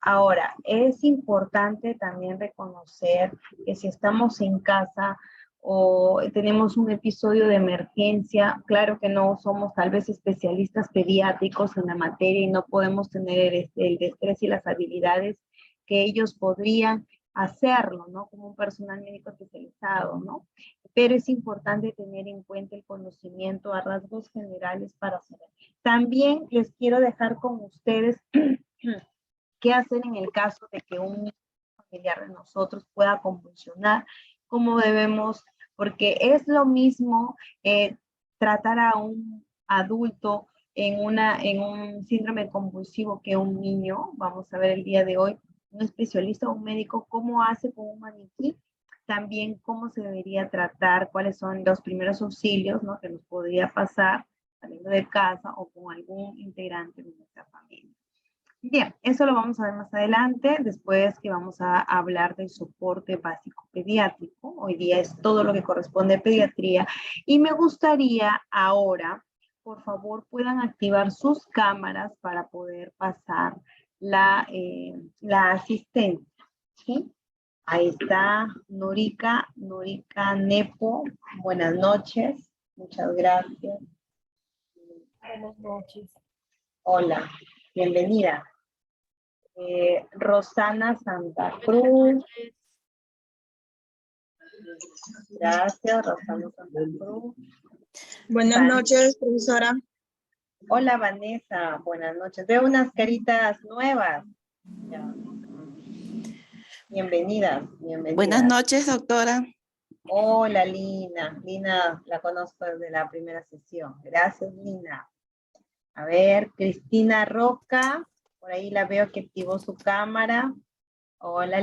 Ahora, es importante también reconocer que si estamos en casa o tenemos un episodio de emergencia, claro que no somos tal vez especialistas pediátricos en la materia y no podemos tener el destrez y las habilidades que ellos podrían hacerlo, ¿no? Como un personal médico especializado, ¿no? Pero es importante tener en cuenta el conocimiento a rasgos generales para saber. También les quiero dejar con ustedes qué hacer en el caso de que un familiar de nosotros pueda convulsionar, cómo debemos, porque es lo mismo tratar a un adulto en un síndrome convulsivo que un niño. Vamos a ver el día de hoy un especialista o un médico cómo hace con un maniquí, también cómo se debería tratar, cuáles son los primeros auxilios, ¿no?, que nos podría pasar saliendo de casa o con algún integrante de nuestra familia. Bien, eso lo vamos a ver más adelante, después que vamos a hablar del soporte básico pediátrico. Hoy día es todo lo que corresponde a pediatría y me gustaría ahora, por favor, puedan activar sus cámaras para poder pasar la asistencia, ¿sí? Ahí está Norica Nepo. Buenas noches, muchas gracias. Buenas noches. Hola, bienvenida. Rosana Santa Cruz. Gracias, Rosana Santa Cruz. Buenas noches, profesora. Hola, Vanessa. Buenas noches. Veo unas caritas nuevas. Ya. Bienvenidas. Buenas noches, doctora. Hola, Lina. Lina la conozco desde la primera sesión. Gracias, Lina. A ver, Cristina Roca. Por ahí la veo que activó su cámara. Hola,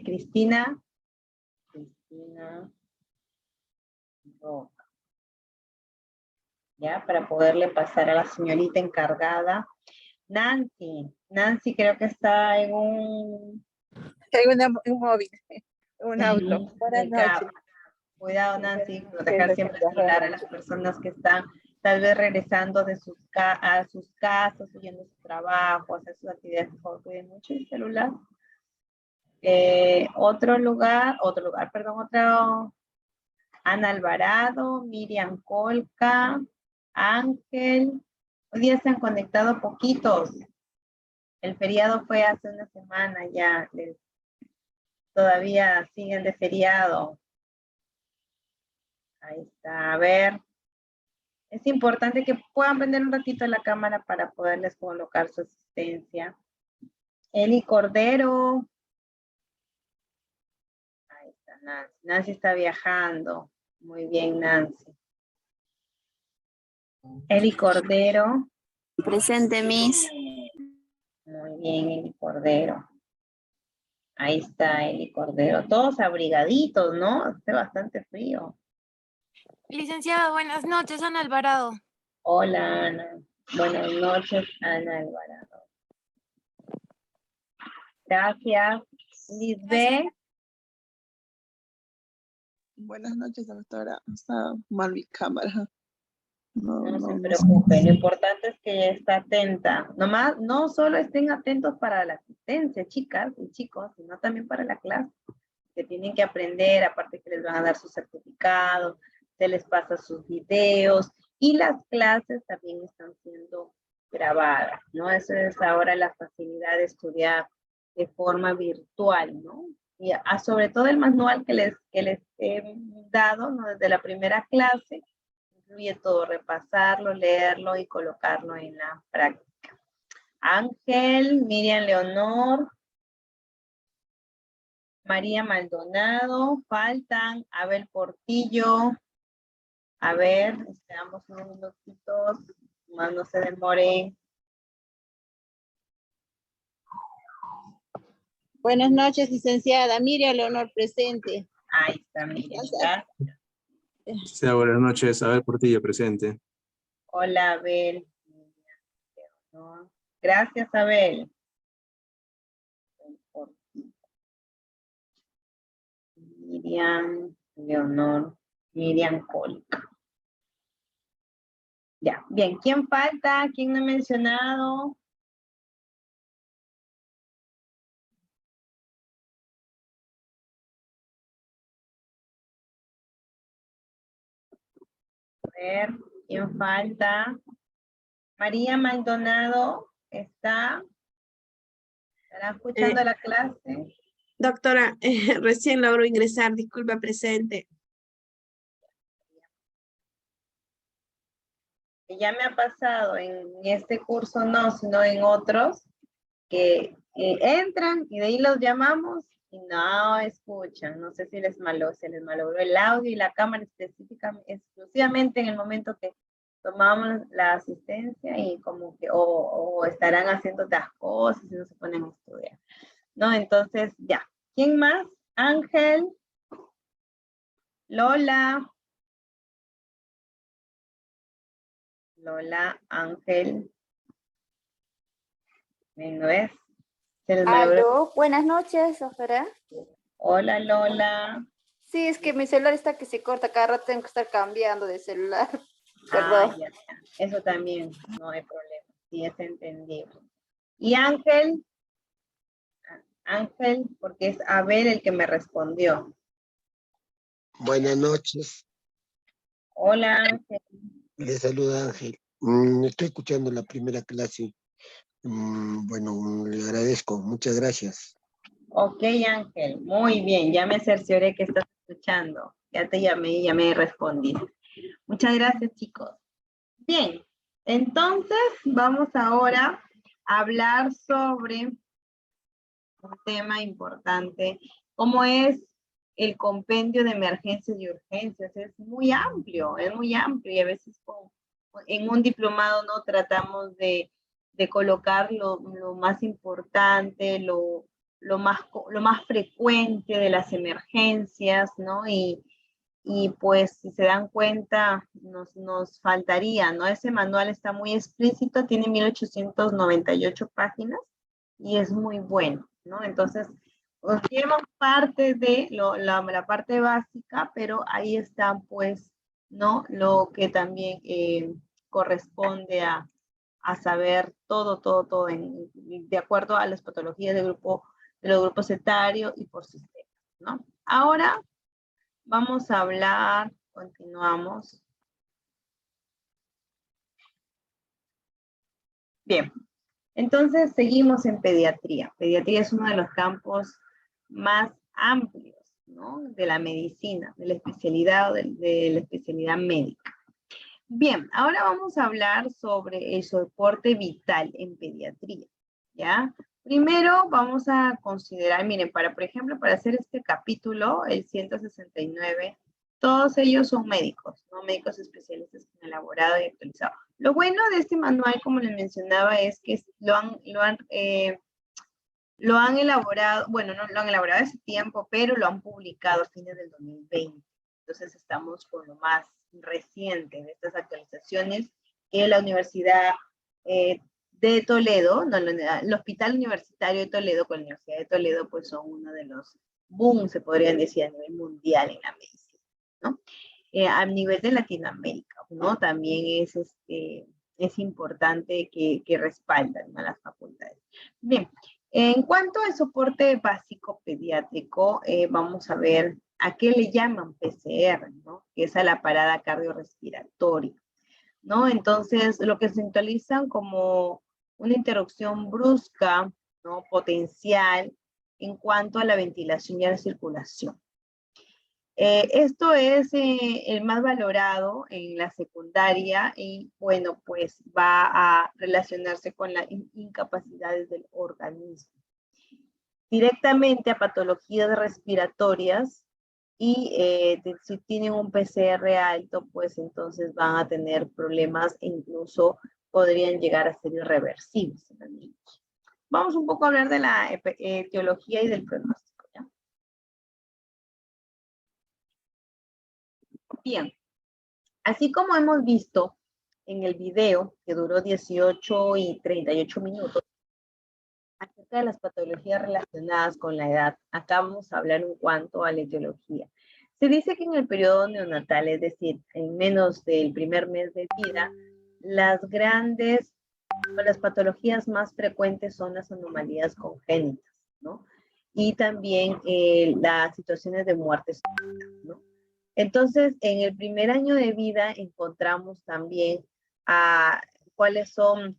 Cristina. Cristina. Roca. Ya, para poderle pasar a la señorita encargada. Nancy. Nancy creo que está en un... Un móvil, un auto. Buenas noches. Cuidado, Nancy, proteger siempre el celular a las personas que están tal vez regresando de a sus casas, huyendo de su trabajo, hacer sus actividades. Por favor, cuiden mucho el celular. Otro, Ana Alvarado, Miriam Colca, Ángel. Hoy día se han conectado poquitos. El feriado fue hace una semana ya. Todavía siguen de feriado. Ahí está, a ver. Es importante que puedan prender un ratito la cámara para poderles colocar su asistencia. Eli Cordero. Ahí está Nancy. Nancy está viajando. Muy bien, Nancy. Eli Cordero. Presente, Miss. Muy bien, Eli Cordero. Ahí está Eli Cordero. Todos abrigaditos, ¿no? Hace bastante frío. Licenciada, buenas noches, Ana Alvarado. Hola, Ana. Buenas noches, Ana Alvarado. Gracias. Lisbeth. Buenas noches, doctora. Está mal mi cámara. No se preocupe, lo importante es que ella está atenta. Nomás, no solo estén atentos para la asistencia, chicas y chicos, sino también para la clase, que tienen que aprender, aparte que les van a dar sus certificados, se les pasa sus videos, y las clases también están siendo grabadas, ¿no? Eso es ahora la facilidad de estudiar de forma virtual, ¿no? Y sobre todo el manual que les he dado, ¿no? Desde la primera clase, incluye todo, repasarlo, leerlo y colocarlo en la práctica. Ángel, Miriam Leonor, María Maldonado, faltan Abel Portillo. A ver, esperamos unos minutitos, más no se demoren. Buenas noches, licenciada. Miriam Leonor, presente. Ahí está, Miriam. Sí, buenas noches. Abel Portillo, presente. Hola, Abel. Gracias, Abel. Miriam Leonor, Miriam Colca. Ya, bien. ¿Quién falta? ¿Quién no he mencionado? A ver, ¿quién falta? María Maldonado, ¿está? ¿Estará escuchando la clase? Doctora, recién logro ingresar. Disculpa, presente. Ya me ha pasado en este curso, no, sino en otros, que entran y de ahí los llamamos y no escuchan. No sé si se les malogró el audio y la cámara específicamente, exclusivamente en el momento que tomamos la asistencia y como que o estarán haciendo otras cosas y no se ponen a estudiar. ¿No? Entonces, ya. ¿Quién más? Ángel. Lola. Lola, Ángel. ¿No es? Aló, buenas noches, doctora. Hola, Lola. Sí, es que mi celular está que se corta, cada rato tengo que estar cambiando de celular. Perdón. Ya. Eso también, no hay problema. Sí, es entendible. ¿Y Ángel? Ángel, porque es Abel el que me respondió. Buenas noches. Hola, Ángel. Le saluda Ángel. Estoy escuchando la primera clase. Bueno, le agradezco. Muchas gracias. Ok, Ángel. Muy bien. Ya me cercioré que estás escuchando. Ya te llamé y ya me respondiste. Muchas gracias, chicos. Bien. Entonces, vamos ahora a hablar sobre un tema importante, como es el compendio de emergencias y urgencias. Es muy amplio y a veces en un diplomado no tratamos de colocar lo más importante, lo más frecuente de las emergencias, ¿no? Y pues si se dan cuenta, nos faltaría, ¿no? Ese manual está muy explícito, tiene 1898 páginas y es muy bueno, ¿no? Entonces, os llevan parte de la parte básica, pero ahí está, pues, ¿no? Lo que también corresponde a saber todo de acuerdo a las patologías de los grupos etarios y por sistema, ¿no? Ahora vamos a hablar, continuamos. Bien, entonces seguimos en pediatría. Pediatría es uno de los campos más amplios, ¿no? De la medicina, de la especialidad, de la especialidad médica. Bien, ahora vamos a hablar sobre el soporte vital en pediatría, ¿ya? Primero vamos a considerar, miren, por ejemplo, para hacer este capítulo, el 169, todos ellos son médicos, ¿no? Médicos especialistas que han elaborado y actualizado. Lo bueno de este manual, como les mencionaba, es que lo han elaborado, bueno, no lo han elaborado hace tiempo, pero lo han publicado a fines del 2020. Entonces estamos con lo más reciente de estas actualizaciones que la Universidad de Toledo, no, el Hospital Universitario de Toledo con la Universidad de Toledo, pues son uno de los boom, se podrían decir, a nivel mundial en la medicina, ¿no? A nivel de Latinoamérica, ¿no? También es importante que respaldan a las facultades. Bien, en cuanto al soporte básico pediátrico, vamos a ver a qué le llaman PCR, ¿no? Que es a la parada cardiorrespiratoria, ¿no? Entonces, lo que se actualizan como una interrupción brusca, ¿no? Potencial en cuanto a la ventilación y a la circulación. Esto es el más valorado en la secundaria y, bueno, pues va a relacionarse con las incapacidades del organismo. Directamente a patologías respiratorias y si tienen un PCR alto, pues entonces van a tener problemas e incluso podrían llegar a ser irreversibles en los niños. Vamos un poco a hablar de la etiología y del pronóstico. Bien, así como hemos visto en el video, que duró 18 y 38 minutos, acerca de las patologías relacionadas con la edad, acá vamos a hablar en cuanto a la etiología. Se dice que en el periodo neonatal, es decir, en menos del primer mes de vida, las patologías más frecuentes son las anomalías congénitas, ¿no? Y también las situaciones de muerte súbita, ¿no? Entonces, en el primer año de vida encontramos también cuáles son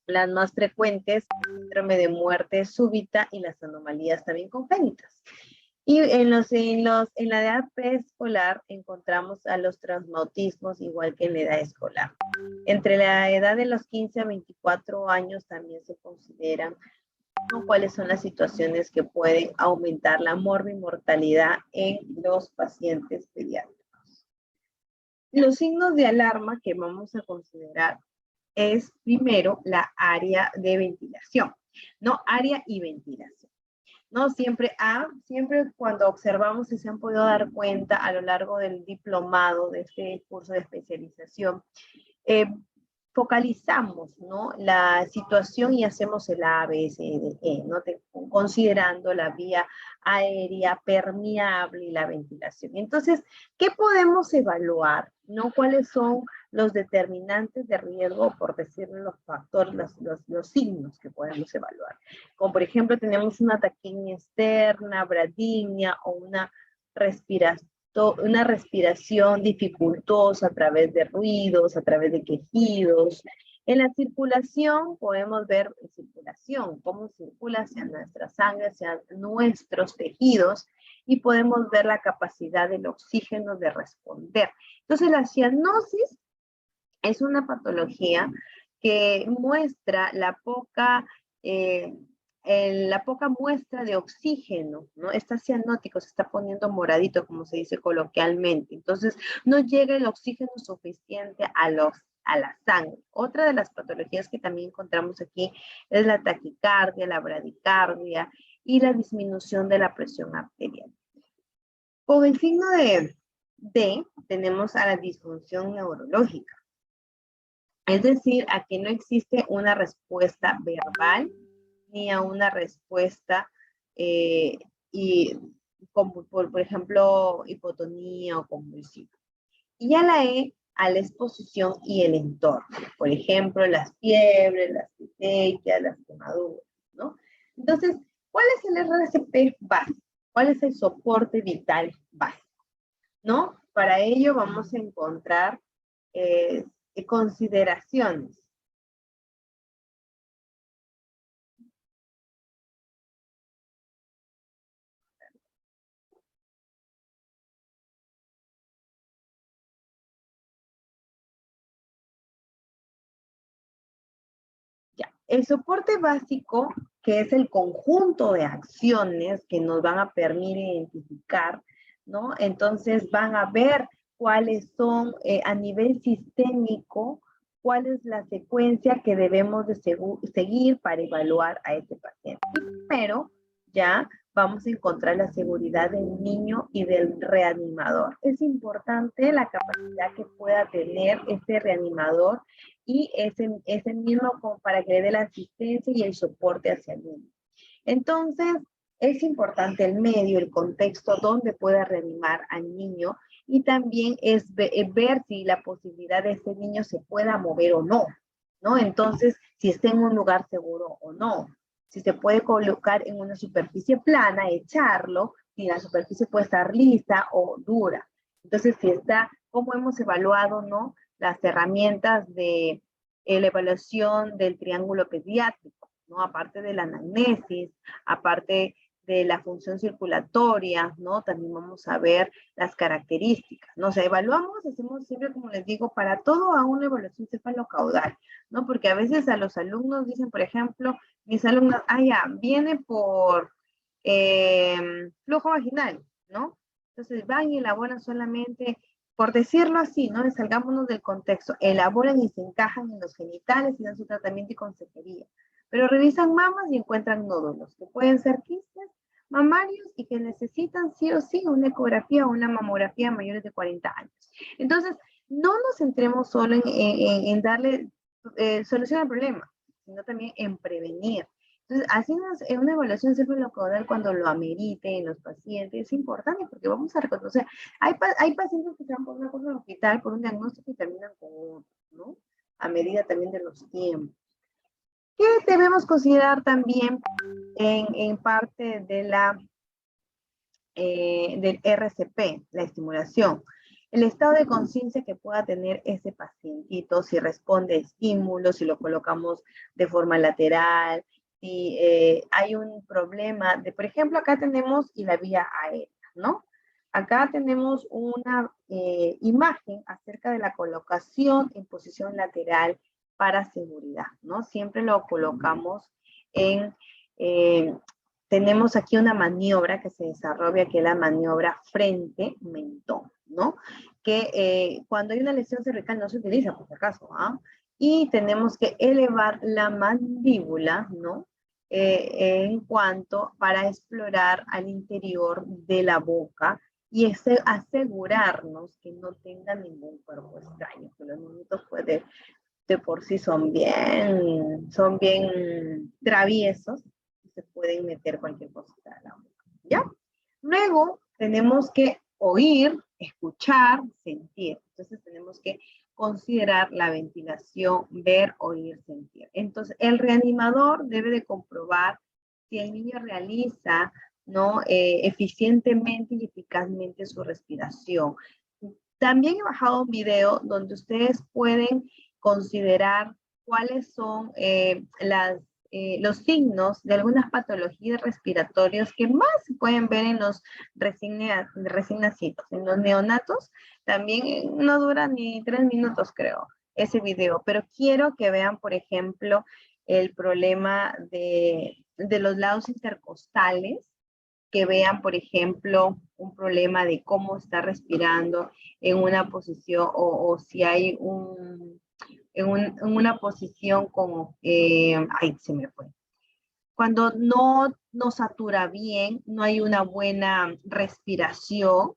las más frecuentes, el síndrome de muerte súbita y las anomalías también congénitas. Y en la edad preescolar encontramos a los transmautismos igual que en la edad escolar. Entre la edad de los 15 a 24 años también se consideran cuáles son las situaciones que pueden aumentar la morbimortalidad en los pacientes pediátricos. Los signos de alarma que vamos a considerar es primero la área de ventilación, ¿no? Área y ventilación, ¿no? Siempre cuando observamos, si se han podido dar cuenta a lo largo del diplomado de este curso de especialización, focalizamos, ¿no? La situación y hacemos el A, B, C, D, E, ¿no? Considerando la vía aérea permeable y la ventilación. Entonces, ¿qué podemos evaluar? ¿No? ¿Cuáles son los determinantes de riesgo, por decirlo, los factores, los signos que podemos evaluar? Como por ejemplo, tenemos una taquimia externa, bradimia o una respiración dificultosa a través de ruidos, a través de quejidos. En la circulación podemos ver circulación, cómo circula hacia nuestra sangre, hacia nuestros tejidos, y podemos ver la capacidad del oxígeno de responder. Entonces la cianosis es una patología que muestra la poca muestra de oxígeno, ¿no? Está cianótico, se está poniendo moradito, como se dice coloquialmente. Entonces, no llega el oxígeno suficiente a la sangre. Otra de las patologías que también encontramos aquí es la taquicardia, la bradicardia y la disminución de la presión arterial. Con el signo de D tenemos a la disfunción neurológica. Es decir, aquí no existe una respuesta verbal ni a una respuesta y como por ejemplo hipotonía o convulsión. Y a la E, a la exposición y el entorno. Por ejemplo, las fiebres, las petequias, las quemaduras, ¿no? Entonces, ¿cuál es el RCP básico? ¿Cuál es el soporte vital básico? ¿No? Para ello vamos a encontrar consideraciones. Ya, el soporte básico, que es el conjunto de acciones que nos van a permitir identificar, ¿no? Entonces van a ver cuáles son a nivel sistémico, cuál es la secuencia que debemos de seguir para evaluar a este paciente. Primero, ya vamos a encontrar la seguridad del niño y del reanimador. Es importante la capacidad que pueda tener este reanimador y ese mismo como para que le dé la asistencia y el soporte hacia el niño. Entonces, es importante el medio, el contexto donde pueda reanimar al niño y también es ver si la posibilidad de ese niño se pueda mover o no, ¿no? Entonces, si está en un lugar seguro o no, si se puede colocar en una superficie plana, echarlo, si la superficie puede estar lisa o dura. Entonces, si está, ¿cómo hemos evaluado, no? Las herramientas de la evaluación del triángulo pediátrico, ¿no? Aparte de la anamnesis, aparte de la función circulatoria, ¿no? También vamos a ver las características, ¿no? O sea, evaluamos, hacemos siempre, como les digo, para todo a una evaluación cefalocaudal, ¿no? Porque a veces a los alumnos dicen, por ejemplo, mis alumnos, ya, viene por flujo vaginal, ¿no? Entonces van y elaboran solamente, por decirlo así, ¿no? Salgámonos del contexto, elaboran y se encajan en los genitales y dan su tratamiento y consejería. Pero revisan mamas y encuentran nódulos, que pueden ser quistes mamarios y que necesitan sí o sí una ecografía o una mamografía a mayores de 40 años. Entonces, no nos centremos solo en darle solución al problema, sino también en prevenir. Entonces, haciendo una evaluación cefalocaudal cuando lo amerite en los pacientes es importante porque vamos a reconocer, hay pacientes que se van por una cosa en el hospital, por un diagnóstico y terminan con otro, ¿no? A medida también de los tiempos. ¿Qué debemos considerar también en parte de del RCP, la estimulación? El estado de conciencia que pueda tener ese pacientito, si responde a estímulos, si lo colocamos de forma lateral, si hay un problema de, por ejemplo, acá tenemos y la vía aérea, ¿no? Acá tenemos una imagen acerca de la colocación en posición lateral para seguridad, ¿no? Siempre lo colocamos en, tenemos aquí una maniobra que se desarrolla, que es la maniobra frente-mentón, ¿no? Que cuando hay una lesión cervical no se utiliza, por si acaso, ¿ah? Y tenemos que elevar la mandíbula, ¿no? En cuanto para explorar al interior de la boca y asegurarnos que no tenga ningún cuerpo extraño, que los niñitos pueden de por sí son bien traviesos, se pueden meter cualquier cosita a la boca, ¿ya? Luego tenemos que oír, escuchar, sentir. Entonces tenemos que considerar la ventilación, ver, oír, sentir. Entonces el reanimador debe de comprobar si el niño realiza, ¿no? Eficientemente y eficazmente su respiración. También he bajado un video donde ustedes pueden considerar cuáles son los signos de algunas patologías respiratorias que más se pueden ver en los recién nacidos. En los neonatos también no dura ni 3 minutos, creo, ese video. Pero quiero que vean, por ejemplo, el problema de los lados intercostales, que vean, por ejemplo, un problema de cómo está respirando en una posición o si hay en una posición como, ay, se me fue. Cuando no nos satura bien, no hay una buena respiración,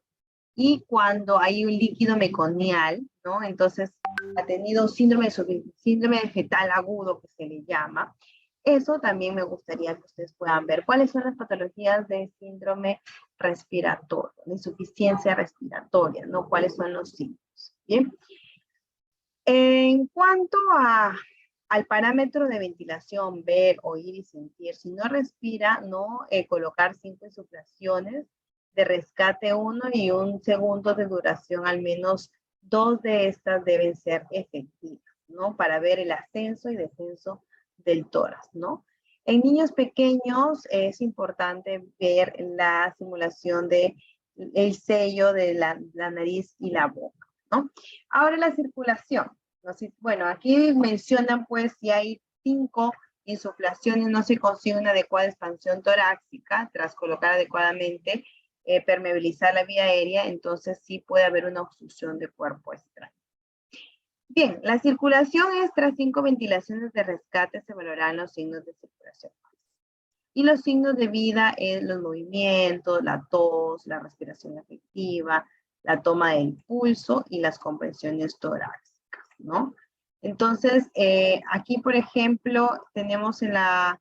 y cuando hay un líquido meconial, ¿no? Entonces, ha tenido síndrome de fetal agudo, que se le llama. Eso también me gustaría que ustedes puedan ver. ¿Cuáles son las patologías de síndrome respiratorio, de insuficiencia respiratoria, ¿no? ¿Cuáles son los signos? Bien. En cuanto al parámetro de ventilación, ver, oír y sentir, si no respira, no colocar 5 insuflaciones de rescate 1 y un segundo de duración, al menos 2 de estas deben ser efectivas, ¿no? Para ver el ascenso y descenso del tórax, ¿no? En niños pequeños es importante ver la simulación del sello de la nariz y la boca, ¿no? Ahora la circulación. ¿No? Bueno, aquí mencionan pues si hay 5 insuflaciones, no se consigue una adecuada expansión torácica tras colocar adecuadamente, permeabilizar la vía aérea, entonces sí puede haber una obstrucción de cuerpo extraño. Bien, la circulación es tras 5 ventilaciones de rescate, se valorarán los signos de circulación. Y los signos de vida es los movimientos, la tos, la respiración efectiva, la toma del pulso y las compresiones torácicas, ¿no? Entonces, aquí, por ejemplo, tenemos una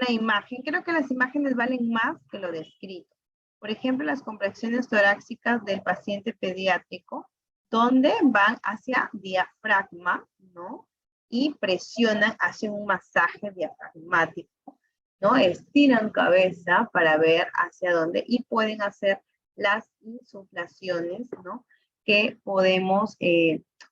imagen. Creo que las imágenes valen más que lo descrito. Por ejemplo, las compresiones torácicas del paciente pediátrico, donde van hacia diafragma, ¿no? Y presionan, hacen un masaje diafragmático, ¿no? Estiran cabeza para ver hacia dónde y pueden hacer las insuflaciones, ¿no? Que podemos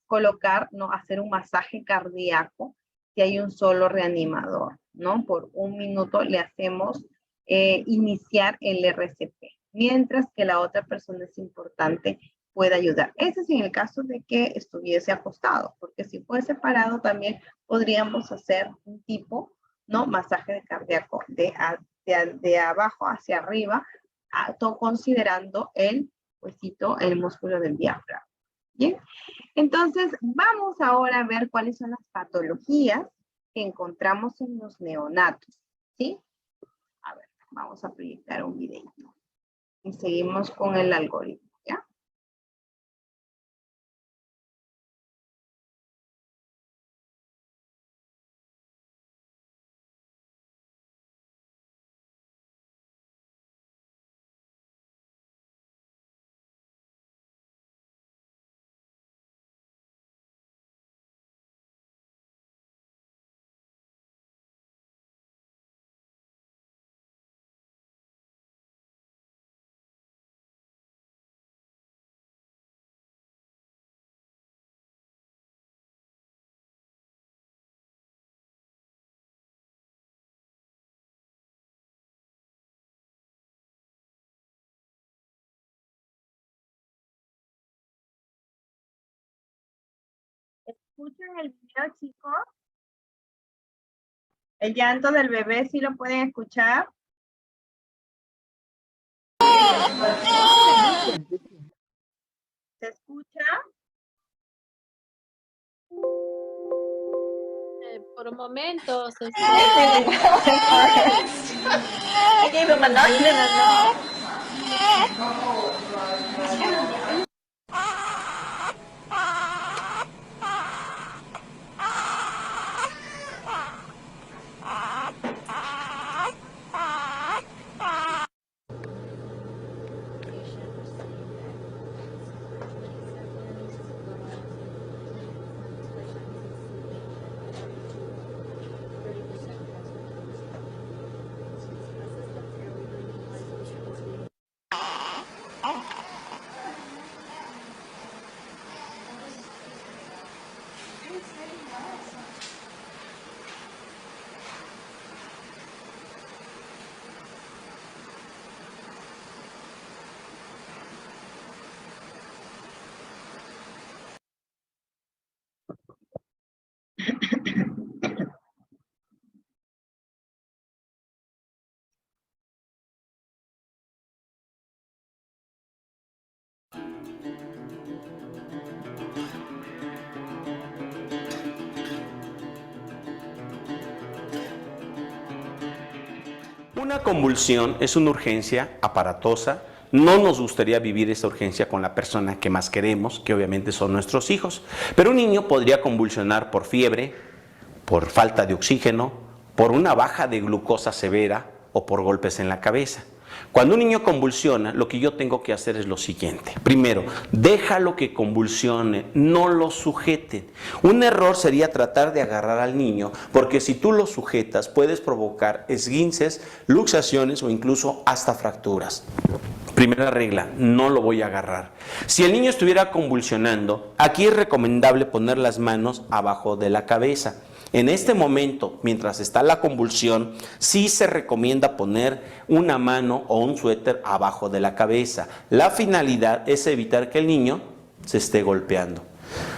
colocar, ¿no? Hacer un masaje cardíaco si hay un solo reanimador, ¿no? Por 1 minuto le hacemos iniciar el RCP, mientras que la otra persona es importante pueda ayudar. Ese es en el caso de que estuviese acostado, porque si fuese parado también podríamos hacer un tipo, ¿no? Masaje de cardíaco de abajo hacia arriba, considerando el huesito, el músculo del diafragma. Bien, entonces vamos ahora a ver cuáles son las patologías que encontramos en los neonatos, ¿sí? A ver, vamos a proyectar un videito y seguimos con el algoritmo, ¿ya? ¿Escuchan el video, chicos? El llanto del bebé, ¿sí lo pueden escuchar? ¿Se escucha? Por momentos. I gave him a knock. Una convulsión es una urgencia aparatosa. No nos gustaría vivir esa urgencia con la persona que más queremos, que obviamente son nuestros hijos. Pero un niño podría convulsionar por fiebre, por falta de oxígeno, por una baja de glucosa severa o por golpes en la cabeza. Cuando un niño convulsiona, lo que yo tengo que hacer es lo siguiente. Primero, déjalo que convulsione, no lo sujeten. Un error sería tratar de agarrar al niño, porque si tú lo sujetas, puedes provocar esguinces, luxaciones o incluso hasta fracturas. Primera regla, no lo voy a agarrar. Si el niño estuviera convulsionando, aquí es recomendable poner las manos abajo de la cabeza. En este momento, mientras está la convulsión, sí se recomienda poner una mano o un suéter abajo de la cabeza. La finalidad es evitar que el niño se esté golpeando.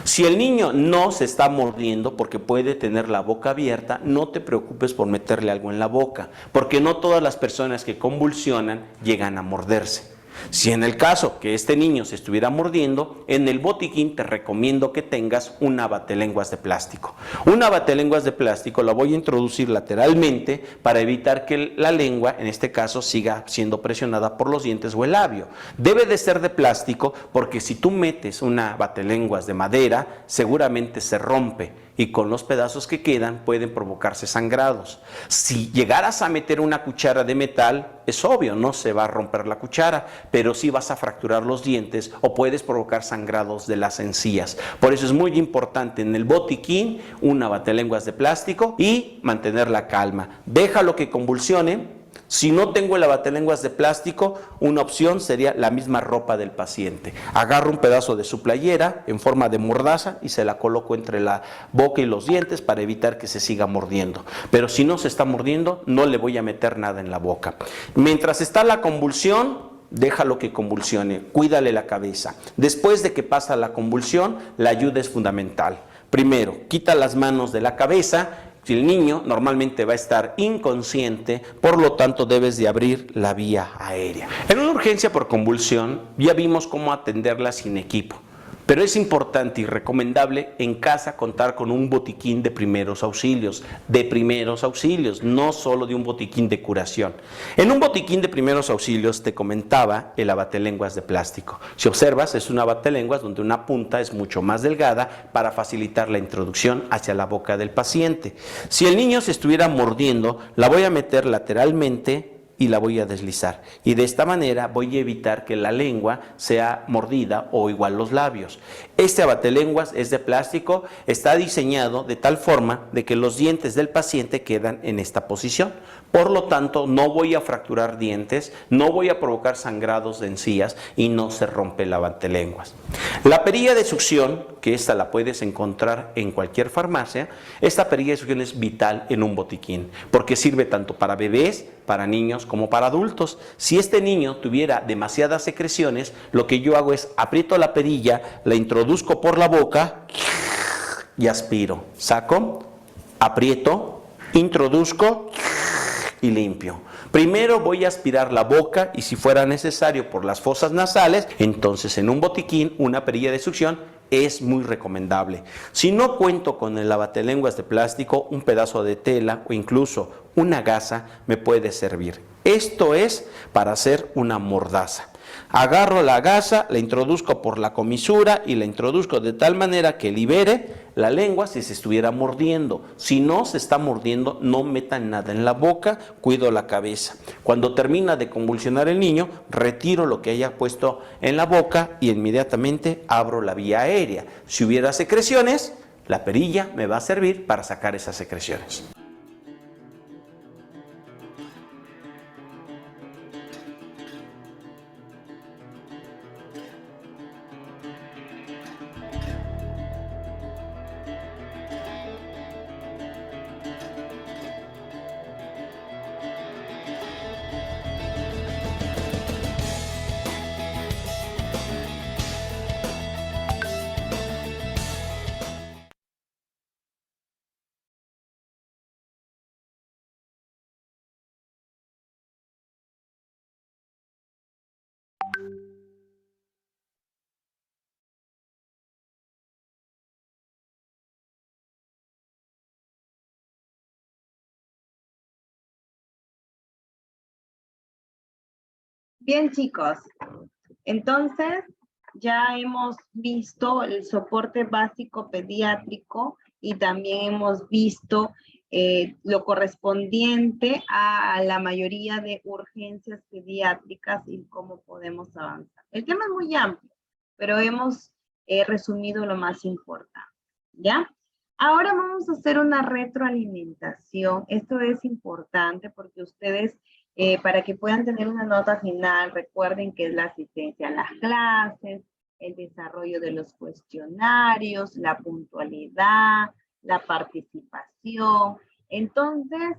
Si el niño no se está mordiendo porque puede tener la boca abierta, no te preocupes por meterle algo en la boca, porque no todas las personas que convulsionan llegan a morderse. Si en el caso que este niño se estuviera mordiendo, en el botiquín te recomiendo que tengas una batelenguas de plástico. Una batelenguas de plástico la voy a introducir lateralmente para evitar que la lengua, en este caso, siga siendo presionada por los dientes o el labio. Debe de ser de plástico porque si tú metes una batelenguas de madera, seguramente se rompe y con los pedazos que quedan pueden provocarse sangrados. Si llegaras a meter una cuchara de metal, es obvio, no se va a romper la cuchara, pero sí vas a fracturar los dientes o puedes provocar sangrados de las encías. Por eso es muy importante en el botiquín una batelenguas de plástico y mantener la calma. Déjalo que convulsione. Si no tengo el batelenguas de plástico, una opción sería la misma ropa del paciente. Agarro un pedazo de su playera en forma de mordaza y se la coloco entre la boca y los dientes para evitar que se siga mordiendo. Pero si no se está mordiendo, no le voy a meter nada en la boca. Mientras está la convulsión, déjalo que convulsione, cuídale la cabeza. Después de que pasa la convulsión, la ayuda es fundamental. Primero, quita las manos de la cabeza. Si el niño normalmente va a estar inconsciente, por lo tanto debes de abrir la vía aérea. En una urgencia por convulsión ya vimos cómo atenderla sin equipo, pero es importante y recomendable en casa contar con un botiquín de primeros auxilios, no solo de un botiquín de curación. En un botiquín de primeros auxilios te comentaba el abatelenguas de plástico. Si observas, es un abatelenguas donde una punta es mucho más delgada para facilitar la introducción hacia la boca del paciente. Si el niño se estuviera mordiendo, la voy a meter lateralmente y la voy a deslizar. Y de esta manera voy a evitar que la lengua sea mordida o igual los labios. Este abatelenguas es de plástico, está diseñado de tal forma de que los dientes del paciente quedan en esta posición. Por lo tanto, no voy a fracturar dientes, no voy a provocar sangrados de encías y no se rompe el abatelenguas. La perilla de succión, que esta la puedes encontrar en cualquier farmacia, esta perilla de succión es vital en un botiquín, porque sirve tanto para bebés, para niños como para adultos. Si este niño tuviera demasiadas secreciones, lo que yo hago es aprieto la perilla, la introduzco por la boca y aspiro. Saco, aprieto, introduzco y limpio. Primero voy a aspirar la boca y si fuera necesario por las fosas nasales, entonces en un botiquín una perilla de succión es muy recomendable. Si no cuento con el abatelenguas de plástico, un pedazo de tela o incluso una gasa me puede servir. Esto es para hacer una mordaza. Agarro la gasa, la introduzco por la comisura y la introduzco de tal manera que libere la lengua si se estuviera mordiendo. Si no se está mordiendo, no metan nada en la boca, cuido la cabeza. Cuando termina de convulsionar el niño, retiro lo que haya puesto en la boca y inmediatamente abro la vía aérea. Si hubiera secreciones, la perilla me va a servir para sacar esas secreciones. Bien, chicos. Entonces, ya hemos visto el soporte básico pediátrico y también hemos visto lo correspondiente a la mayoría de urgencias pediátricas y cómo podemos avanzar. El tema es muy amplio, pero hemos resumido lo más importante, ¿ya? Ahora vamos a hacer una retroalimentación. Esto es importante porque ustedes, para que puedan tener una nota final, recuerden que es la asistencia a las clases, el desarrollo de los cuestionarios, la puntualidad, la participación. Entonces,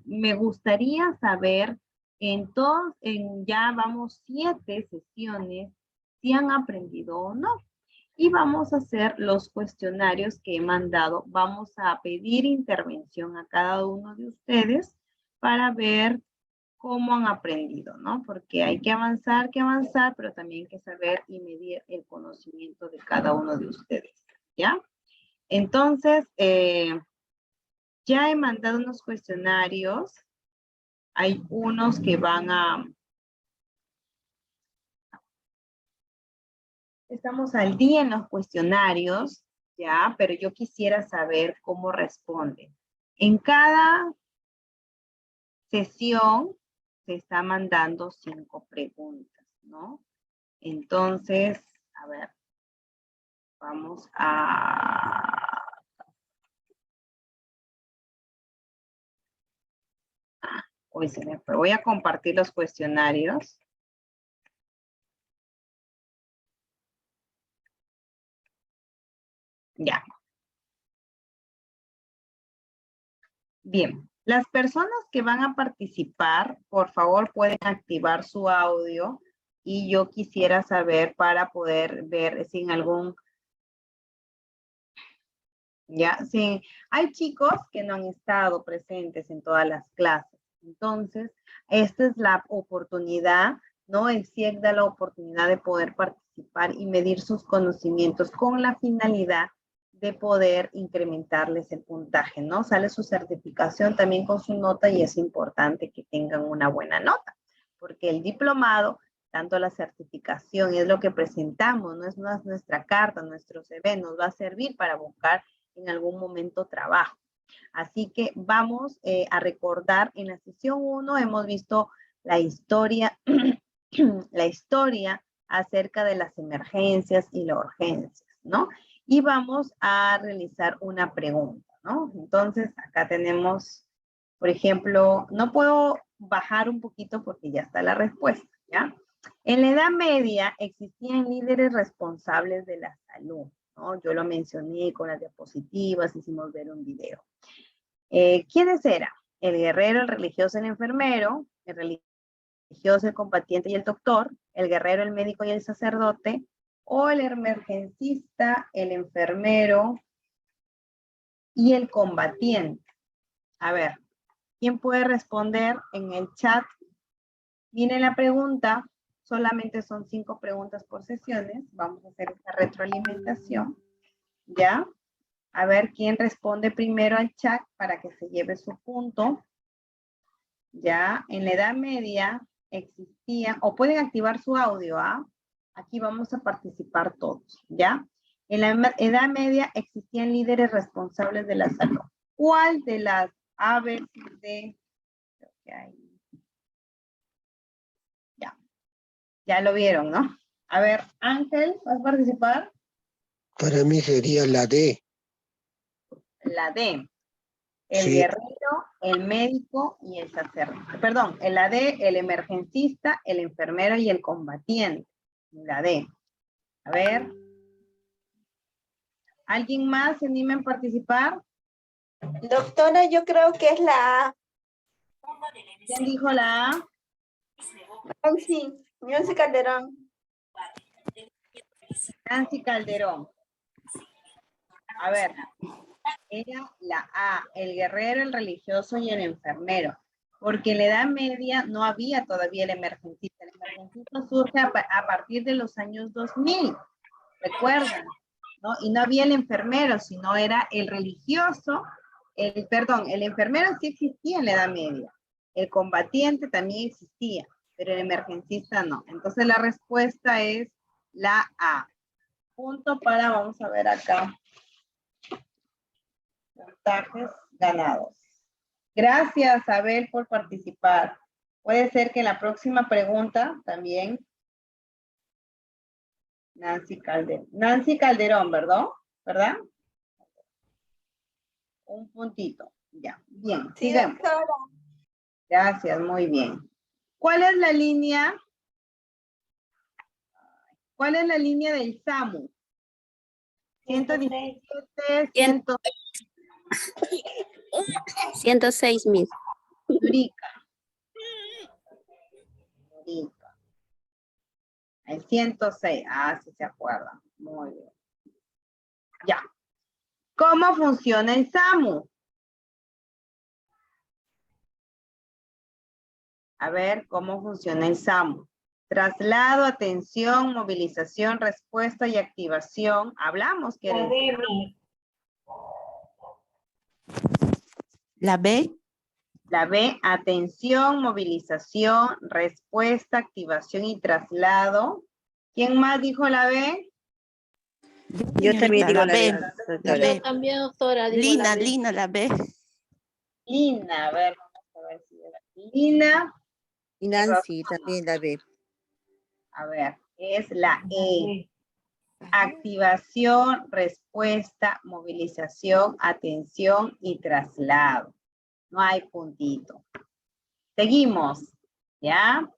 me gustaría saber, ya vamos 7 sesiones, si han aprendido o no. Y vamos a hacer los cuestionarios que he mandado. Vamos a pedir intervención a cada uno de ustedes para ver cómo han aprendido, ¿no? Porque hay que avanzar, pero también hay que saber y medir el conocimiento de cada uno de ustedes, ¿ya? Entonces, ya he mandado unos cuestionarios. Hay unos que van a... Estamos al día en los cuestionarios, ¿ya? Pero yo quisiera saber cómo responden. En cada sesión se está mandando 5 preguntas, ¿no? Entonces, a ver, vamos a... Uy, se me fue. Voy a compartir los cuestionarios. Ya. Bien, las personas que van a participar, por favor, pueden activar su audio y yo quisiera saber para poder ver si en algún... Ya, sí, hay chicos que no han estado presentes en todas las clases. Entonces, esta es la oportunidad, ¿no? El CIEC da la oportunidad de poder participar y medir sus conocimientos con la finalidad de poder incrementarles el puntaje, ¿no? Sale su certificación también con su nota y es importante que tengan una buena nota, porque el diplomado, tanto la certificación es lo que presentamos, no es nuestra carta, nuestro CV, nos va a servir para buscar en algún momento trabajo. Así que vamos a recordar, en la sesión 1 hemos visto la historia, la historia acerca de las emergencias y las urgencias, ¿no? Y vamos a realizar una pregunta, ¿no? Entonces, acá tenemos, por ejemplo, no puedo bajar un poquito porque ya está la respuesta, ¿ya? En la Edad Media existían líderes responsables de la salud, ¿no? Yo lo mencioné con las diapositivas, hicimos ver un video. ¿Quiénes eran? El guerrero, el religioso, el enfermero, el religioso, el combatiente y el doctor, el guerrero, el médico y el sacerdote, o el emergencista, el enfermero y el combatiente. A ver, ¿quién puede responder en el chat? Miren la pregunta, solamente son 5 preguntas por sesiones. Vamos a hacer esta retroalimentación, ¿ya? A ver quién responde primero al chat para que se lleve su punto. Ya, en la Edad Media existía, o pueden activar su audio, ¿ah? Aquí vamos a participar todos, ¿ya? En la Edad Media existían líderes responsables de la salud. ¿Cuál de las A, B, C, D? Ya lo vieron, ¿no? A ver, Ángel, ¿vas a participar? Para mí sería la D. La D. El Sí. guerrero, el médico y el sacerdote. Perdón, el AD, el emergencista, el enfermero y el combatiente. La D. A ver. ¿Alguien más se anima a participar? Doctora, yo creo que es la A. ¿Quién dijo la A? Nancy Calderón. Nancy Calderón. A ver. Era la A, el guerrero, el religioso y el enfermero. Porque en la Edad Media no había todavía el emergencista. El emergencista surge a partir de los años 2000. ¿Recuerdan? ¿No? Y no había el enfermero, sino era el religioso. El enfermero sí existía en la Edad Media. El combatiente también existía. pero el emergencista no. Entonces la respuesta es la A. Punto para, vamos a ver acá, puntajes ganados. Gracias, Abel, por participar. Puede ser que en la próxima pregunta también Nancy Calderón, ¿verdad? ¿Verdad? Un puntito. Ya, bien, Sí, sigamos. doctora. Gracias, muy bien. ¿Cuál es la línea? ¿Cuál es la línea del SAMU? 117, 106.000. Yurica. El 106. Ah, sí se acuerdan. Muy bien. Ya. ¿Cómo funciona el SAMU? A ver, ¿cómo funciona el SAMU? Traslado, atención, movilización, respuesta y activación. Hablamos que era La B. la B, atención, movilización, respuesta, activación y traslado. ¿Quién más dijo la B? Yo también digo La la B. B, La doctora. B. Yo también, doctora. digo Lina, la B. Lina, la B. Lina, a ver, vamos a ver si era Lina. Y Nancy también la B. A ver, es la E. Activación, respuesta, movilización, atención y traslado. No hay puntito. Seguimos. ¿Ya?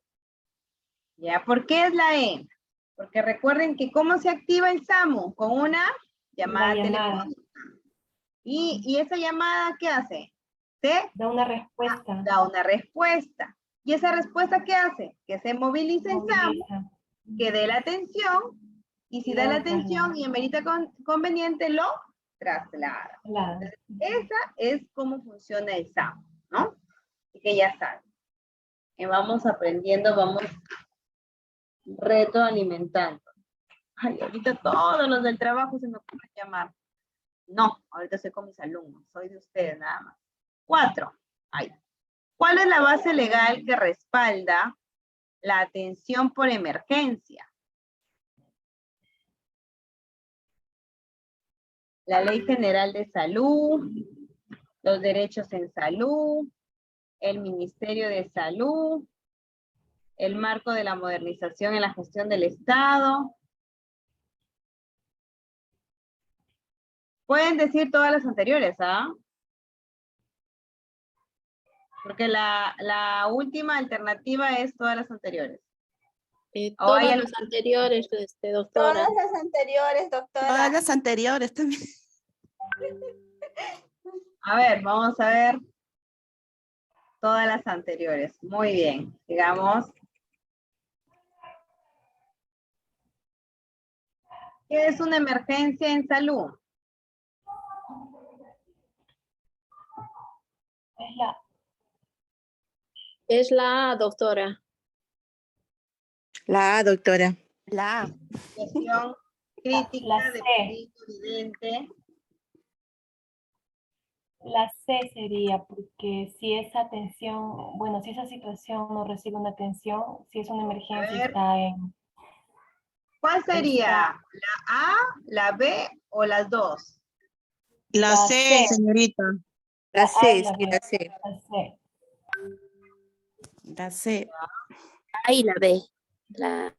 ¿Ya? ¿Por qué es la E? Porque recuerden que ¿cómo se activa el SAMU? Con una llamada telefónica. ¿Y esa llamada qué hace? Da una respuesta. Da una respuesta. ¿Y esa respuesta qué hace? Que se movilice el SAMU, que dé la atención, y si da la atención y amerita conveniente, lo traslada. Entonces, esa es cómo funciona el SAMU, ¿no? Así que ya saben. Vamos aprendiendo, vamos retroalimentando. Ay, ahorita todos los del trabajo se me pueden llamar. No, ahorita estoy con mis alumnos, soy de ustedes nada más. 4. Ahí. ¿Cuál es la base legal que respalda la atención por emergencia? La Ley General de Salud, los derechos en salud, el Ministerio de Salud, el marco de la modernización en la gestión del Estado. Pueden decir todas las anteriores, ¿ah? Porque la última alternativa es todas las anteriores. Todas las anteriores, doctora. Todas las anteriores, doctora. Todas las anteriores también. A ver, vamos a ver todas las anteriores. Muy bien, digamos. ¿Qué es una emergencia en salud? Es la A, doctora. La A, doctora. La A. Situación crítica de peligro evidente. La C sería porque si esa atención, bueno, si esa situación no recibe una atención, si es una emergencia está en... ¿Cuál sería? ¿La A, la B o las dos? La C, señorita. La C, A y sí, la C. La C. La C. A y la B. La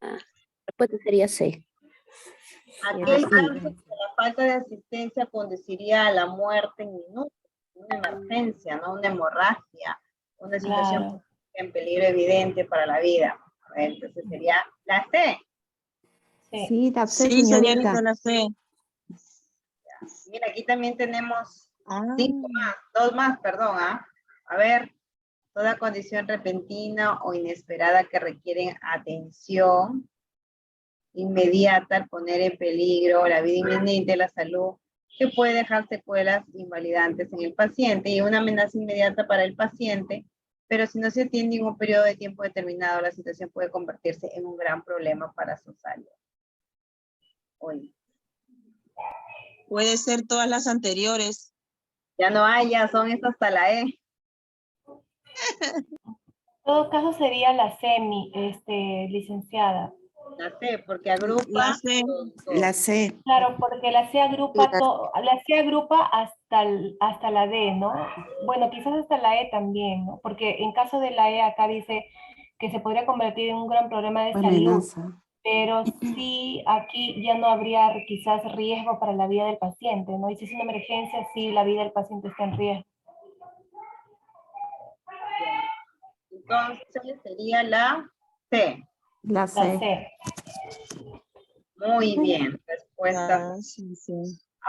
respuesta sería C. Aquel caso que la falta de asistencia conduciría a la muerte en minutos, una emergencia, ¿no? Una hemorragia, una situación en peligro evidente para la vida. A ver, entonces sería la C. Sí, la C, Sí, señorita. señorita, la C. Mira, aquí también tenemos 5 más, 2 más, perdón, ¿ah? A ver, toda condición repentina o inesperada que requieren atención inmediata al poner en peligro la vida inminente de la salud, que puede dejar secuelas invalidantes en el paciente y una amenaza inmediata para el paciente, pero si no se atiende en un periodo de tiempo determinado, la situación puede convertirse en un gran problema para su salud. Hoy. Puede ser todas las anteriores. Ya no hay, ya son estas hasta la E. todo caso sería la semi, licenciada. La C, porque agrupa. La C. La C. Claro, porque la C agrupa hasta la D, ¿no? Bueno, quizás hasta la E también, ¿no? Porque en caso de la E acá dice que se podría convertir en un gran problema de salud, Amenaza. pero sí aquí ya no habría quizás riesgo para la vida del paciente, ¿no? Y si es una emergencia, sí, la vida del paciente está en riesgo. Entonces sería la C. La La C. C. Muy bien, respuesta. Sí.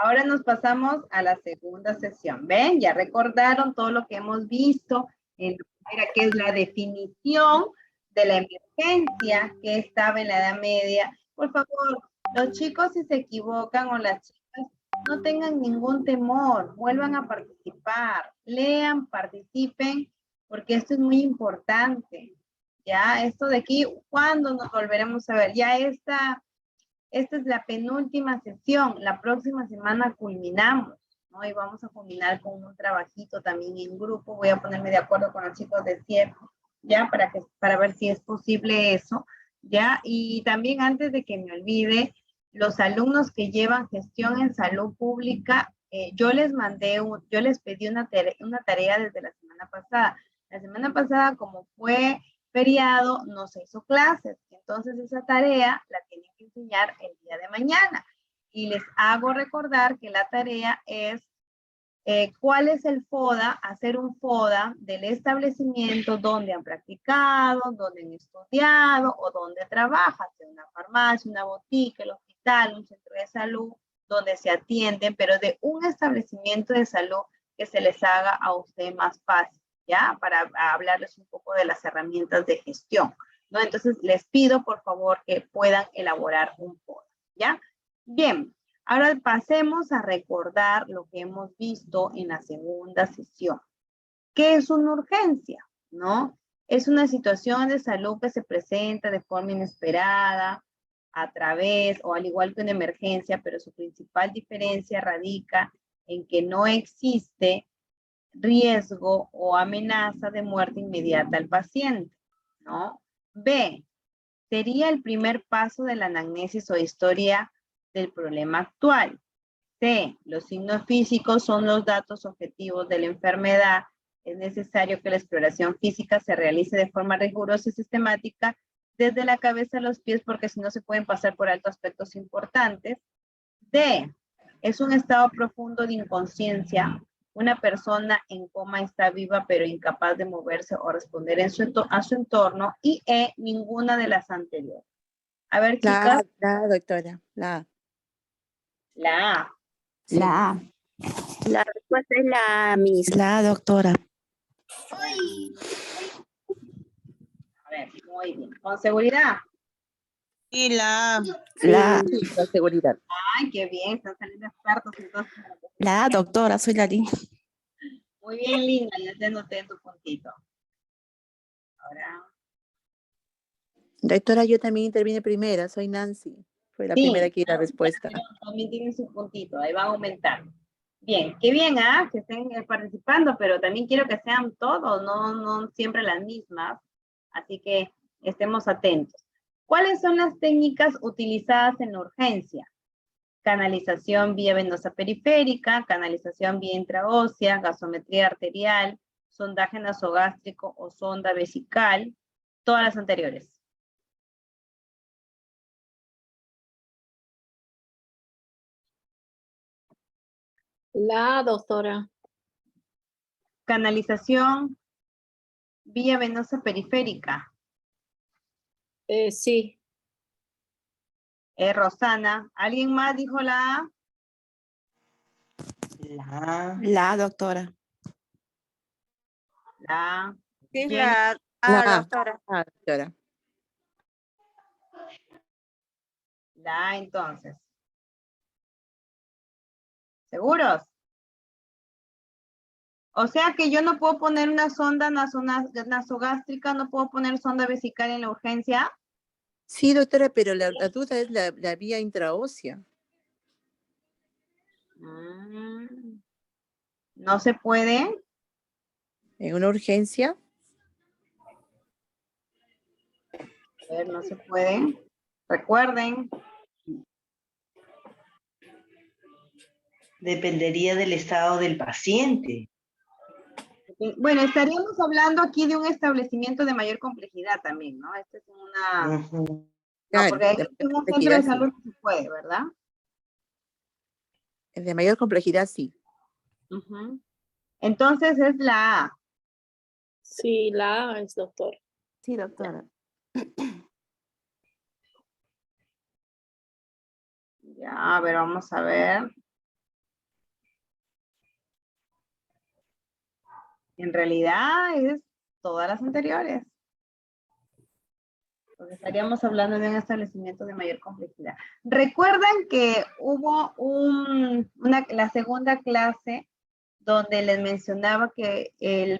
Ahora nos pasamos a la segunda sesión. ¿Ven? Ya recordaron todo lo que hemos visto en la primera, que es la definición de la emergencia que estaba en la Edad Media. Por favor, los chicos si se equivocan o las chicas, no tengan ningún temor, vuelvan a participar, lean, participen, porque esto es muy importante. Ya, esto de aquí, ¿cuándo nos volveremos a ver? Ya esta es la penúltima sesión. La próxima semana culminamos, ¿no? Y vamos a culminar con un trabajito también en grupo. Voy a ponerme de acuerdo con los chicos de CIEP, ya, para ver si es posible eso, ya. Y también antes de que me olvide, los alumnos que llevan gestión en salud pública, yo les pedí una tarea desde la semana pasada. La semana pasada, como fue feriado, no se hizo clases. Entonces esa tarea la tienen que enseñar el día de mañana. Y les hago recordar que la tarea es cuál es el FODA, hacer un FODA del establecimiento donde han practicado, donde han estudiado o donde trabajan, sea una farmacia, una botica, el hospital, un centro de salud, donde se atienden, pero de un establecimiento de salud que se les haga a usted más fácil, ¿ya? Para hablarles un poco de las herramientas de gestión, ¿no? Entonces, les pido, por favor, que puedan elaborar un FODA, ¿ya? Bien, ahora pasemos a recordar lo que hemos visto en la segunda sesión. ¿Qué es una urgencia? ¿No? Es una situación de salud que se presenta de forma inesperada, a través o al igual que una emergencia, pero su principal diferencia radica en que no existe riesgo o amenaza de muerte inmediata al paciente, ¿no? B, sería el primer paso de la anamnesis o historia del problema actual. C, los signos físicos son los datos objetivos de la enfermedad. Es necesario que la exploración física se realice de forma rigurosa y sistemática desde la cabeza a los pies, porque si no se pueden pasar por alto aspectos importantes. D, es un estado profundo de inconsciencia. Una persona en coma está viva pero incapaz de moverse o responder a su entorno. Y E, ninguna de las anteriores. A ver, chicas. La doctora, la A. La A. La A. La respuesta es la misma. La A, doctora. A ver, muy bien. ¿Con seguridad? Y la La, Sí, con seguridad. Ay, qué bien, están saliendo expertos entonces. la A, doctora, soy Lali. Muy bien, Linda, ya te anoté en tu puntito. Ahora. Doctora, yo también intervine primera, soy Nancy. Fue la Sí, primera que di la respuesta. también tienen su puntito, ahí va a aumentar. Bien, qué bien, que estén participando, pero también quiero que sean todos, no siempre las mismas. Así que estemos atentos. ¿Cuáles son las técnicas utilizadas en la urgencia? Canalización vía venosa periférica, canalización vía intraósea, gasometría arterial, sondaje nasogástrico o sonda vesical, todas las anteriores. La A, doctora. Canalización vía venosa periférica. Sí. Rosana, ¿alguien más dijo la A? La A, doctora. La A. Sí, Jenny. la La A. doctora. Doctora. La A entonces. ¿Seguros? O sea que yo no puedo poner una sonda nasogástrica, no puedo poner sonda vesical en la urgencia. Sí, doctora, pero la duda es la vía intraósea. ¿No se puede? ¿En una urgencia? A ver, no se puede. Recuerden. Dependería del estado del paciente. Bueno, estaríamos hablando aquí de un establecimiento de mayor complejidad también, ¿no? Esta es una... Ujú. No, porque de en mayor un centro de complejidad, sí. salud no se puede, ¿verdad? De mayor complejidad, sí. Ujú. Entonces es la A. Sí, la A es doctora. Sí, doctora. Ya, a ver, vamos a ver. En realidad es todas las anteriores. Porque estaríamos hablando de un establecimiento de mayor complejidad. Recuerdan que hubo la segunda clase donde les mencionaba que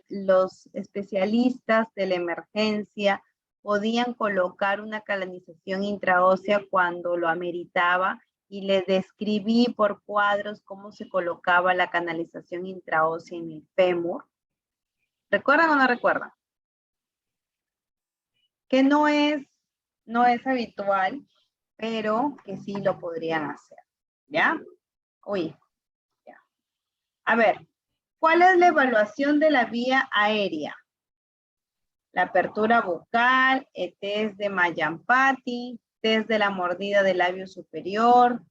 los especialistas de la emergencia podían colocar una canalización intraósea cuando lo ameritaba y les describí por cuadros cómo se colocaba la canalización intraósea en el fémur. ¿Recuerdan o no recuerdan? Que no es habitual, pero que sí lo podrían hacer. ¿Ya? Uy, ya. A ver, ¿cuál es la evaluación de la vía aérea? La apertura bucal, el test de Mallampati, test de la mordida del labio superior,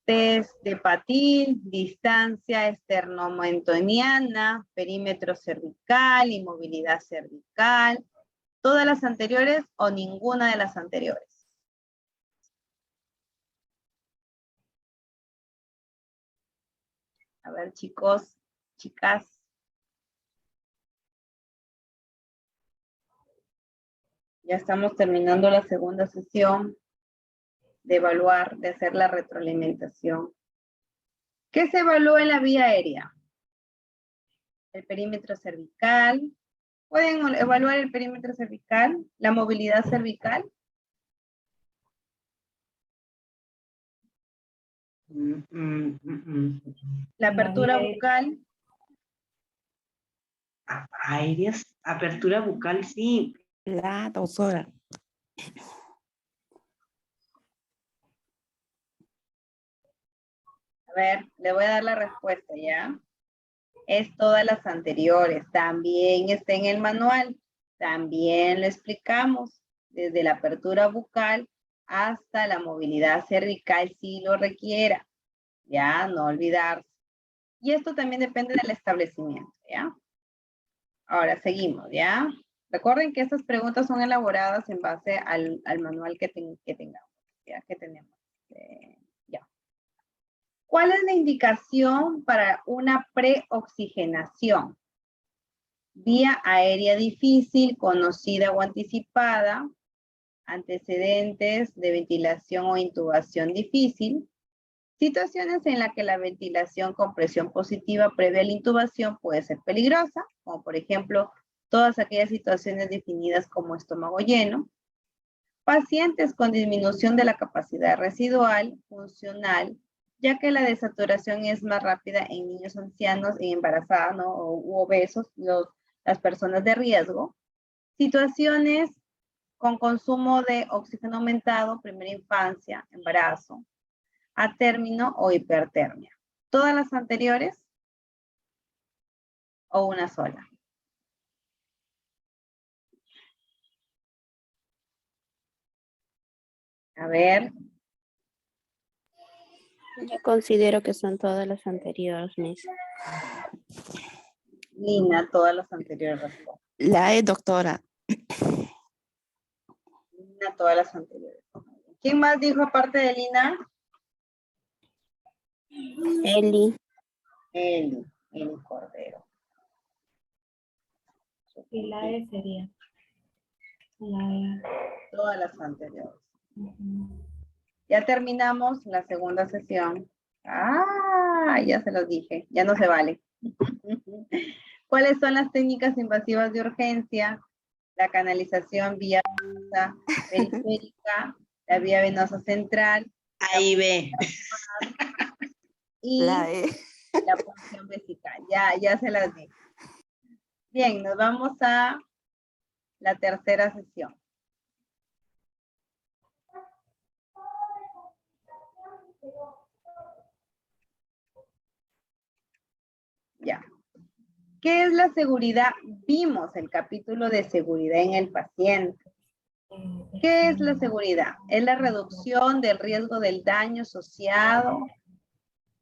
test de Patil, distancia esternomentoniana, perímetro cervical, inmovilidad cervical, ¿todas las anteriores o ninguna de las anteriores? A ver, chicos, chicas. Ya estamos terminando la segunda sesión de evaluar, de hacer la retroalimentación. ¿Qué se evalúa en la vía aérea? El perímetro cervical. ¿Pueden evaluar el perímetro cervical? ¿La movilidad cervical? La apertura bucal. Aéreas, apertura bucal, sí. La doctora. A ver, le voy a dar la respuesta, ¿ya? Es todas las anteriores. También está en el manual. También lo explicamos. Desde la apertura bucal hasta la movilidad cervical si lo requiera. Ya, no olvidarse. Y esto también depende del establecimiento, ¿ya? Ahora seguimos, ¿ya? Recuerden que estas preguntas son elaboradas en base al manual que tengamos, ¿ya? Que tenemos. Ya. ¿Cuál es la indicación para una preoxigenación? Vía aérea difícil, conocida o anticipada, antecedentes de ventilación o intubación difícil, situaciones en las que la ventilación con presión positiva previa a la intubación puede ser peligrosa, como por ejemplo, todas aquellas situaciones definidas como estómago lleno, pacientes con disminución de la capacidad residual, funcional, ya que la desaturación es más rápida en niños ancianos y embarazadas, ¿no? u obesos, las personas de riesgo, situaciones con consumo de oxígeno aumentado, primera infancia, embarazo, a término o hipertermia. ¿Todas las anteriores o una sola? A ver. Yo considero que son todas las anteriores, Miss. Lina, todas las anteriores respuestas. La E, doctora. Lina, todas las anteriores. ¿Quién más dijo aparte de Lina? Eli. Eli Cordero. Y la E sería. La E. Todas las anteriores. Ya terminamos la segunda sesión. Ah, ya se los dije. Ya no se vale. ¿Cuáles son las técnicas invasivas de urgencia? La canalización vía venosa periférica, la vía venosa central. Ahí ve. Y La E. la punción vesical. Ya se las dije. Bien, nos vamos a la tercera sesión. Ya. ¿Qué es la seguridad? Vimos el capítulo de seguridad en el paciente. ¿Qué es la seguridad? Es la reducción del riesgo del daño asociado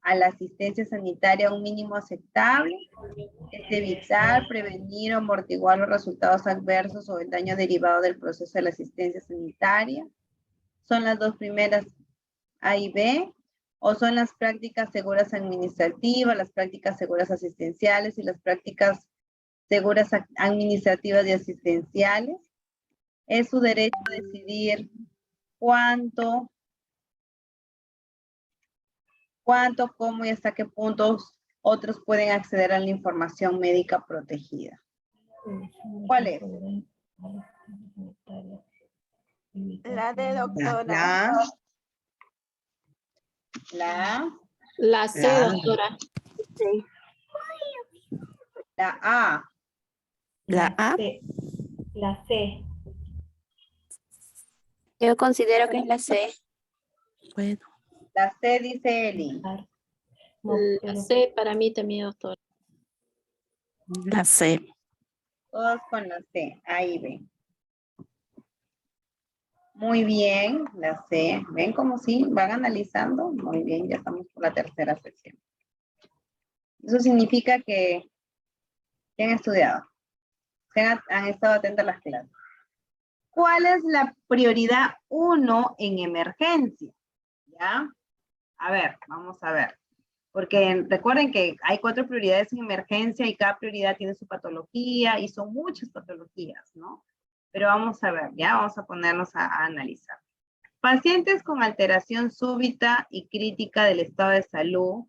a la asistencia sanitaria a un mínimo aceptable. Es evitar, prevenir o amortiguar los resultados adversos o el daño derivado del proceso de la asistencia sanitaria. Son las dos primeras A y B, o son las prácticas seguras administrativas, las prácticas seguras asistenciales y las prácticas seguras administrativas y asistenciales. Es su derecho a decidir cuánto, cómo y hasta qué puntos otros pueden acceder a la información médica protegida. ¿Cuál es? La D, doctora. La C, doctora. La A. La A. La C. Yo considero que es la C. Bueno. La C dice Eli. La C para mí también, doctora. La C. Todos con la C, A y B. Muy bien, la C. ¿Ven cómo sí? ¿Van analizando? Muy bien, ya estamos por la tercera sección. Eso significa que han estudiado, que han estado atentos a las clases. ¿Cuál es la prioridad 1 en emergencia? ¿Ya? A ver, vamos a ver. Porque recuerden que hay 4 prioridades en emergencia y cada prioridad tiene su patología y son muchas patologías, ¿no? Pero vamos a ver, ya vamos a ponernos a analizar. Pacientes con alteración súbita y crítica del estado de salud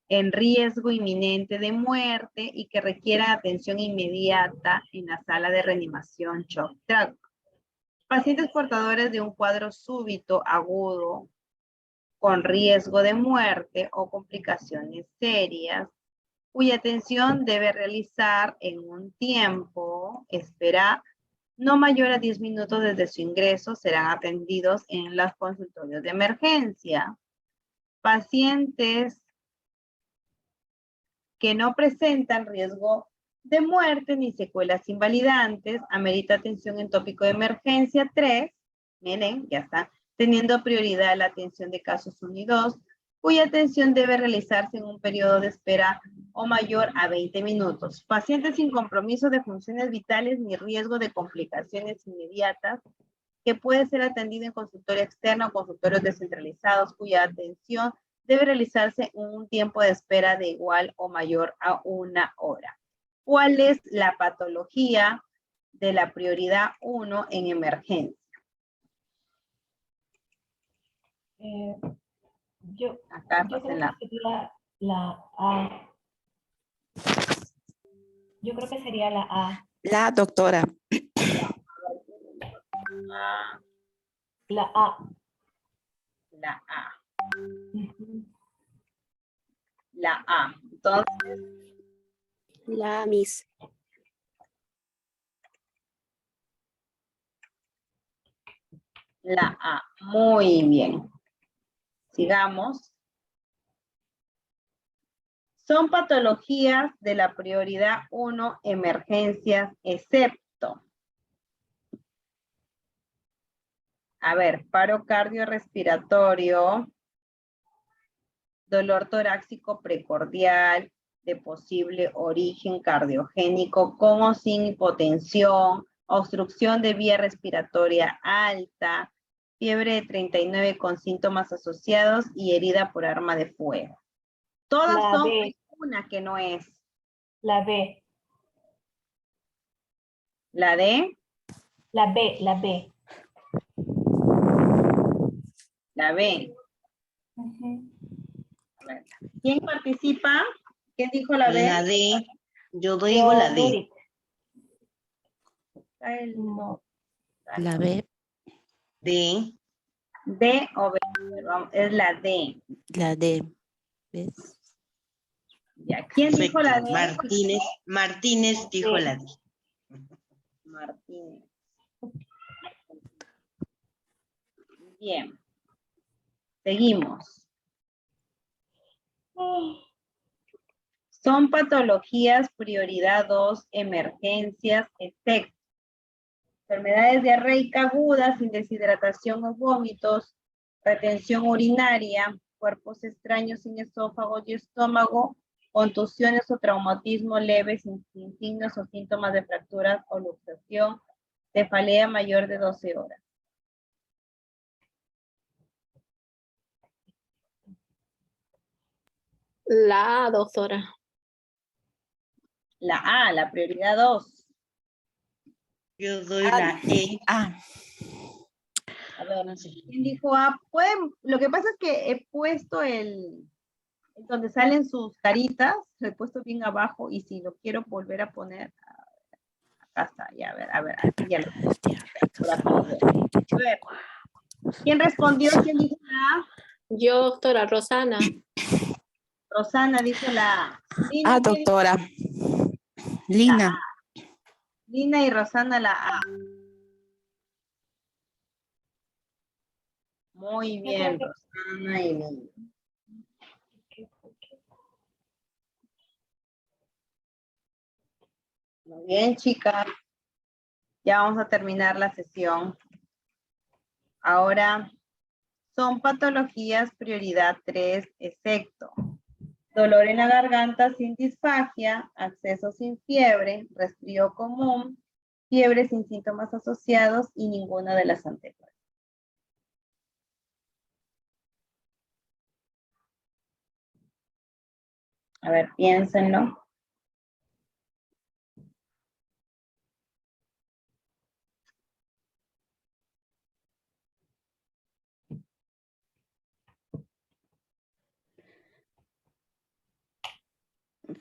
en riesgo inminente de muerte y que requieran atención inmediata en la sala de reanimación shock track. Pacientes portadores de un cuadro súbito agudo con riesgo de muerte o complicaciones serias, cuya atención debe realizar en un tiempo, espera, no mayor a 10 minutos desde su ingreso, serán atendidos en los consultorios de emergencia. Pacientes que no presentan riesgo de muerte ni secuelas invalidantes, amerita atención en tópico de emergencia 3, miren, ya está, teniendo prioridad la atención de casos 1 y 2, cuya atención debe realizarse en un periodo de espera o mayor a 20 minutos. Pacientes sin compromiso de funciones vitales ni riesgo de complicaciones inmediatas, que puede ser atendido en consultorio externo o consultorios descentralizados, cuya atención debe realizarse en un tiempo de espera de igual o mayor a 1 hora. ¿Cuál es la patología de la prioridad 1 en emergencia? Yo creo que sería la A. Yo creo que sería la A. La doctora. La A. La A. La A. Entonces. La Miss. La A. Muy bien. Sigamos. Son patologías de la prioridad 1, emergencias, excepto. A ver, paro cardiorrespiratorio, dolor torácico precordial de posible origen cardiogénico con o sin hipotensión, obstrucción de vía respiratoria alta, fiebre de 39 con síntomas asociados y herida por arma de fuego. Todas La son B. una que no es. La B. ¿La D? La B, la B. La B. A ver, ¿quién participa? ¿Quién dijo la B? La D. Yo digo la D. No. La B. D. D o B. Vamos, es la D. La D. ¿Ves? Ya, ¿quién dijo la D? Martínez dijo la D. Martínez. Bien. Seguimos. Son patologías prioridad 2, emergencias, efectos. Enfermedades diarreicas agudas, sin deshidratación o vómitos, retención urinaria, cuerpos extraños sin esófago y estómago, contusiones o traumatismo leve sin signos o síntomas de fracturas o luxación, cefalea mayor de 12 horas. La A, doctora. La A, la prioridad 2. Yo doy la E. A ver, ¿quién dijo A? Lo que pasa es que he puesto donde salen sus caritas, lo he puesto bien abajo y si lo quiero volver a poner, acá está, ya, a ver, aquí ya lo tengo. A ver, ¿quién respondió? ¿Quién dijo la A? Yo, doctora Rosana. Rosana dijo la A. Lina, doctora. Lina. Lina y Rosana la A. Muy bien, Rosana y Lina. Muy bien, chicas. Ya vamos a terminar la sesión. Ahora, son patologías prioridad 3, efecto. Dolor en la garganta sin disfagia, acceso sin fiebre, resfrío común, fiebre sin síntomas asociados y ninguna de las anteriores. A ver, piénsenlo.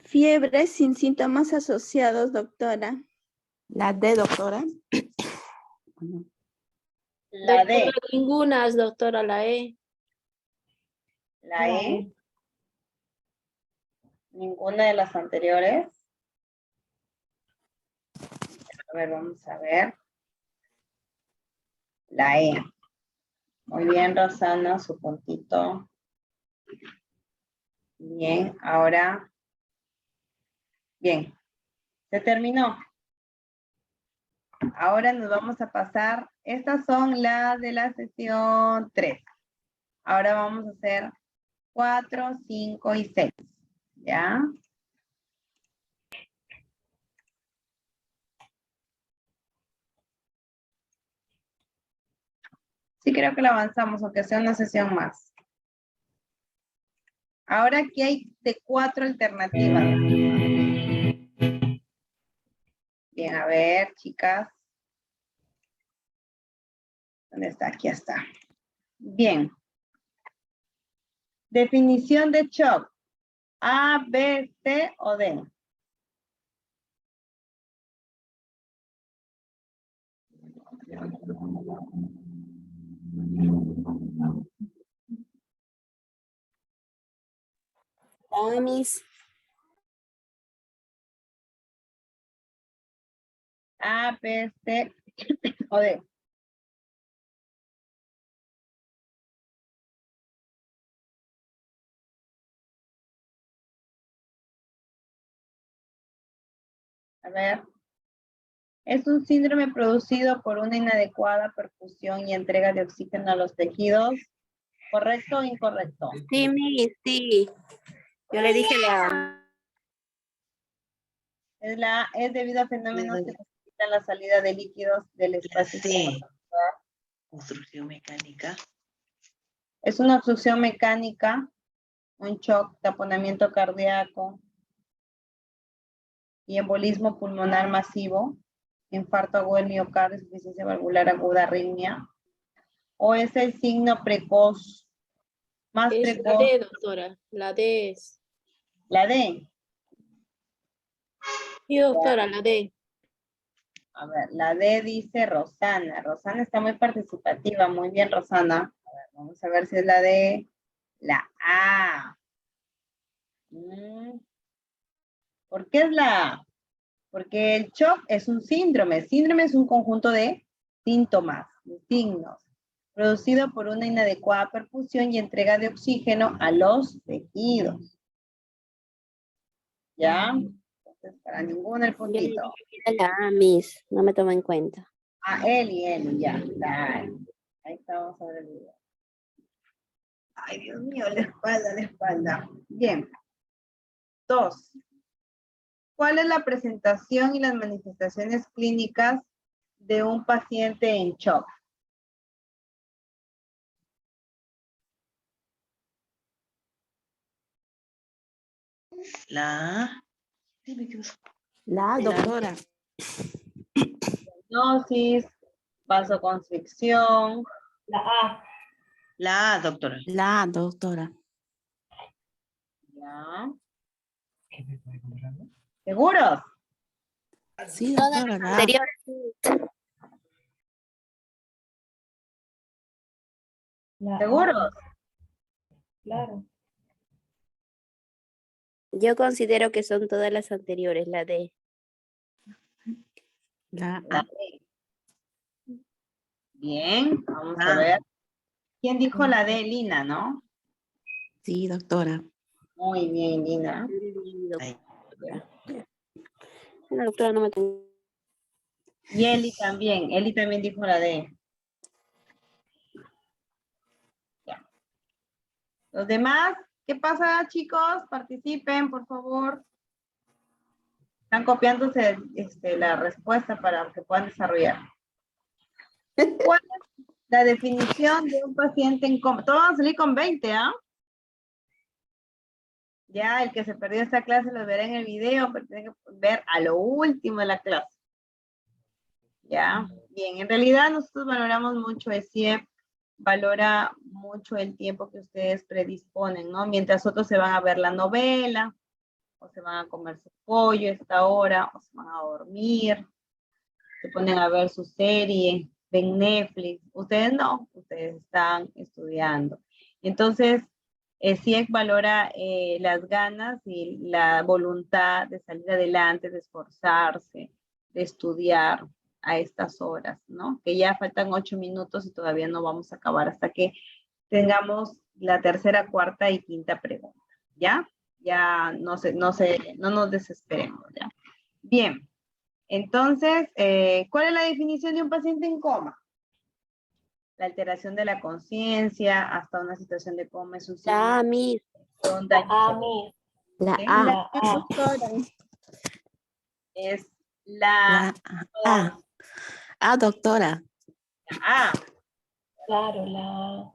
Fiebre sin síntomas asociados, doctora. La D, doctora. La D. Doctora, ninguna, doctora, la E. La E. Ninguna de las anteriores. A ver, vamos a ver. La E. Muy bien, Rosana, su puntito. Bien, ahora. Bien, se terminó. Ahora nos vamos a pasar. Estas son las de la sesión 3. Ahora vamos a hacer 4, 5 y 6. ¿Ya? Sí creo que lo avanzamos, aunque sea una sesión más. Ahora aquí hay de 4 alternativas. Bien, a ver, chicas. ¿Dónde está? Aquí está. Bien. Definición de shock. A, B, C o D. Miss. A, B, C o D. A ver. Es un síndrome producido por una inadecuada perfusión y entrega de oxígeno a los tejidos. ¿Correcto o incorrecto? Sí, Miss, sí. Yo le dije la... Es debido a fenómenos que necesitan la salida de líquidos del espacio. Sí. Obstrucción mecánica. Es una obstrucción mecánica, un shock, taponamiento cardíaco y embolismo pulmonar masivo, infarto agudo del miocardio, insuficiencia valvular aguda, arritmia. O es el signo precoz, más Es precoz. la D, doctora. La D es. La D. Sí, doctora, la D. A ver, la D dice Rosana. Rosana está muy participativa. Muy bien, Rosana. A ver, vamos a ver si es la D. La A. ¿Por qué es la A? Porque el shock es un síndrome. Síndrome es un conjunto de síntomas, de signos, producido por una inadecuada perfusión y entrega de oxígeno a los tejidos. ¿Ya? Entonces, para ninguno el puntito. La A, Miss, no me toma en cuenta. Ah, Eli, ya. Dale. Ahí está, vamos a ver el video. Ay, Dios mío, la espalda. Bien. 2. ¿Cuál es la presentación y las manifestaciones clínicas de un paciente en shock? La La doctora. Diagnosis, vasoconstricción. La A. La A, doctora. La doctora. Ya. ¿Seguros? Sí, doctora. La A. La ¿Seguros? A. Claro. Yo considero que son todas las anteriores, la D. La La A. D. Bien, vamos a ver. ¿Quién dijo la D? Lina, ¿no? Sí, doctora. Muy bien, Lina. La doctora no me tengo. Y Eli también dijo la D. Ya. Los demás, ¿qué pasa, chicos? Participen, por favor. Están copiándose la respuesta para que puedan desarrollar. ¿Cuál es la definición de un paciente en coma? Todos van a salir con 20, ¿ah? Ya, el que se perdió esta clase lo verá en el video, pero tiene que ver a lo último de la clase. Ya, bien, en realidad nosotros valoramos mucho el CIEP, valora mucho el tiempo que ustedes predisponen, ¿no? Mientras otros se van a ver la novela, o se van a comer su pollo a esta hora, o se van a dormir, se ponen a ver su serie, ven Netflix. Ustedes no, ustedes están estudiando. Entonces, el CIEC valora las ganas y la voluntad de salir adelante, de esforzarse, de estudiar a estas horas, ¿no? Que ya faltan 8 minutos y todavía no vamos a acabar hasta que tengamos la tercera, cuarta y quinta pregunta, ¿ya? Ya no nos desesperemos, ¿ya? Bien, entonces, ¿cuál es la definición de un paciente en coma? La alteración de la conciencia hasta una situación de coma es un signo. La A, Miss. La A, Miss. La ¿Qué? A. La A. Es la A. A, doctora. A. Claro, la A.